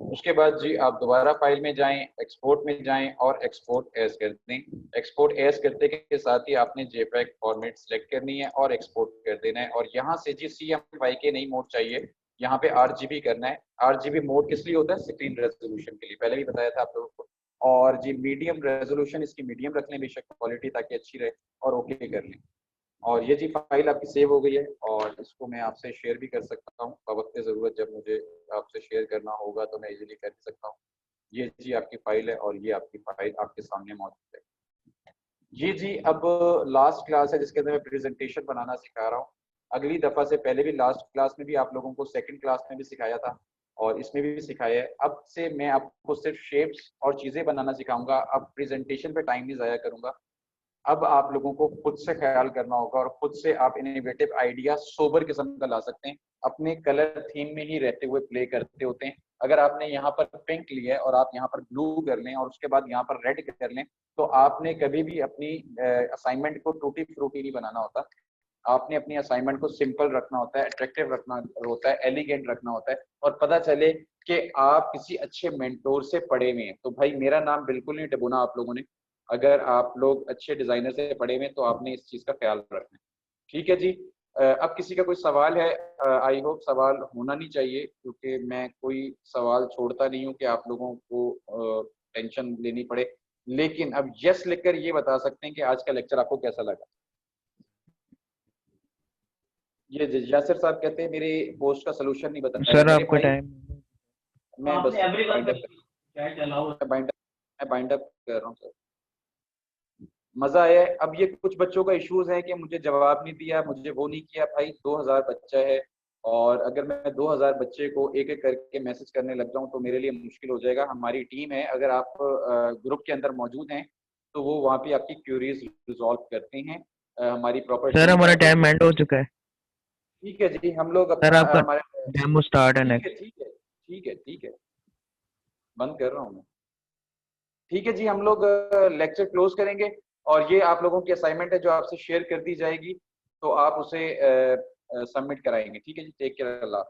उसके बाद जी आप दोबारा फाइल में जाएं, एक्सपोर्ट में जाएं और एक्सपोर्ट एज कर दें। एक्सपोर्ट एज करते के साथ ही आपने जेपीईजी फॉर्मेट सेलेक्ट करनी है और एक्सपोर्ट कर देना है। और यहाँ से जी CMYK नहीं मोड चाहिए, यहाँ पे RGB करना है। RGB मोड किस लिए होता है, स्क्रीन रेजोल्यूशन के लिए, पहले भी बताया था आप लोगों को। और जी मीडियम रेजोल्यूशन इसकी मीडियम रख लें बेशक, क्वालिटी ताकि अच्छी रहे, और ओके कर लें। और ये जी फाइल आपकी सेव हो गई है और इसको मैं आपसे शेयर भी कर सकता हूँ वक्त ज़रूरत, जब मुझे आपसे शेयर करना होगा तो मैं इजीली कर सकता हूँ। ये जी आपकी फाइल है और ये आपकी फाइल आपके सामने मौजूद है। ये जी अब लास्ट क्लास है जिसके अंदर मैं प्रेजेंटेशन बनाना सिखा रहा हूँ। अगली दफ़ा से पहले भी लास्ट क्लास में भी आप लोगों को सेकंड क्लास में भी सिखाया था और इसमें भी सिखाया है। अब से मैं आपको सिर्फ शेप्स और चीज़ें बनाना सिखाऊंगा। अब प्रेजेंटेशन पे टाइम नहीं ज़ाया करूंगा। अब आप लोगों को खुद से ख्याल करना होगा और खुद से आप इनोवेटिव आइडिया सोबर किस्म का ला सकते हैं। अपने कलर थीम में ही रहते हुए प्ले करते होते हैं। अगर आपने यहाँ पर पिंक लिया है और आप यहाँ पर ब्लू कर लें और उसके बाद यहाँ पर रेड कर लें तो आपने कभी भी अपनी असाइनमेंट को टूटी फ्रूटी नहीं बनाना होता। आपने अपनी असाइनमेंट को सिंपल रखना होता है, अट्रैक्टिव रखना होता है, एलिगेंट रखना होता है और पता चले कि आप किसी अच्छे मेंटोर से पढ़े हुए हैं, तो भाई मेरा नाम बिल्कुल नहीं डुबोना आप लोगों ने। अगर आप लोग अच्छे डिजाइनर से पढ़े हुए हैं तो आपने इस चीज का ख्याल रखना है। ठीक है जी। अब किसी का कोई सवाल है? आई होप सवाल होना नहीं चाहिए, क्योंकि मैं कोई सवाल छोड़ता नहीं हूँ कि आप लोगों को टेंशन लेनी पड़े। लेकिन अब यस लिखकर ये बता सकते हैं कि आज का लेक्चर आपको कैसा लगा। ये यासिर साहब कहते हैं मेरे पोस्ट का सोल्यूशन नहीं बताया सर मेरे आपका भाई। टाइम। मैं बस बाइंड अप कर रहा हूँ सर। मजा आया है। अब ये कुछ बच्चों का इश्यूज है कि मुझे जवाब नहीं दिया, मुझे वो नहीं किया। भाई 2000 बच्चा है, और अगर मैं 2000 बच्चे को एक एक करके मैसेज करने लग जाऊं तो मेरे लिए मुश्किल हो जाएगा। हमारी टीम है, अगर आप ग्रुप के अंदर मौजूद हैं तो वो वहाँ पे आपकी क्यूरीज रिजॉल्व करते हैं। हमारी प्रॉपर सर टीम हमारा है जो टाइम एंड हो चुका है। ठीक है जी। हम लोग सर अपना आपका हमारे डेमो स्टार्ट है ठीक है नेक्स्ट। ठीक है ठीक है ठीक है, बंद कर रहा हूँ मैं। ठीक है जी, हम लोग लेक्चर क्लोज करेंगे। और ये आप लोगों की असाइनमेंट है जो आपसे शेयर कर दी जाएगी, तो आप उसे सबमिट कराएंगे। ठीक है जी, टेक केयर, अल्लाह।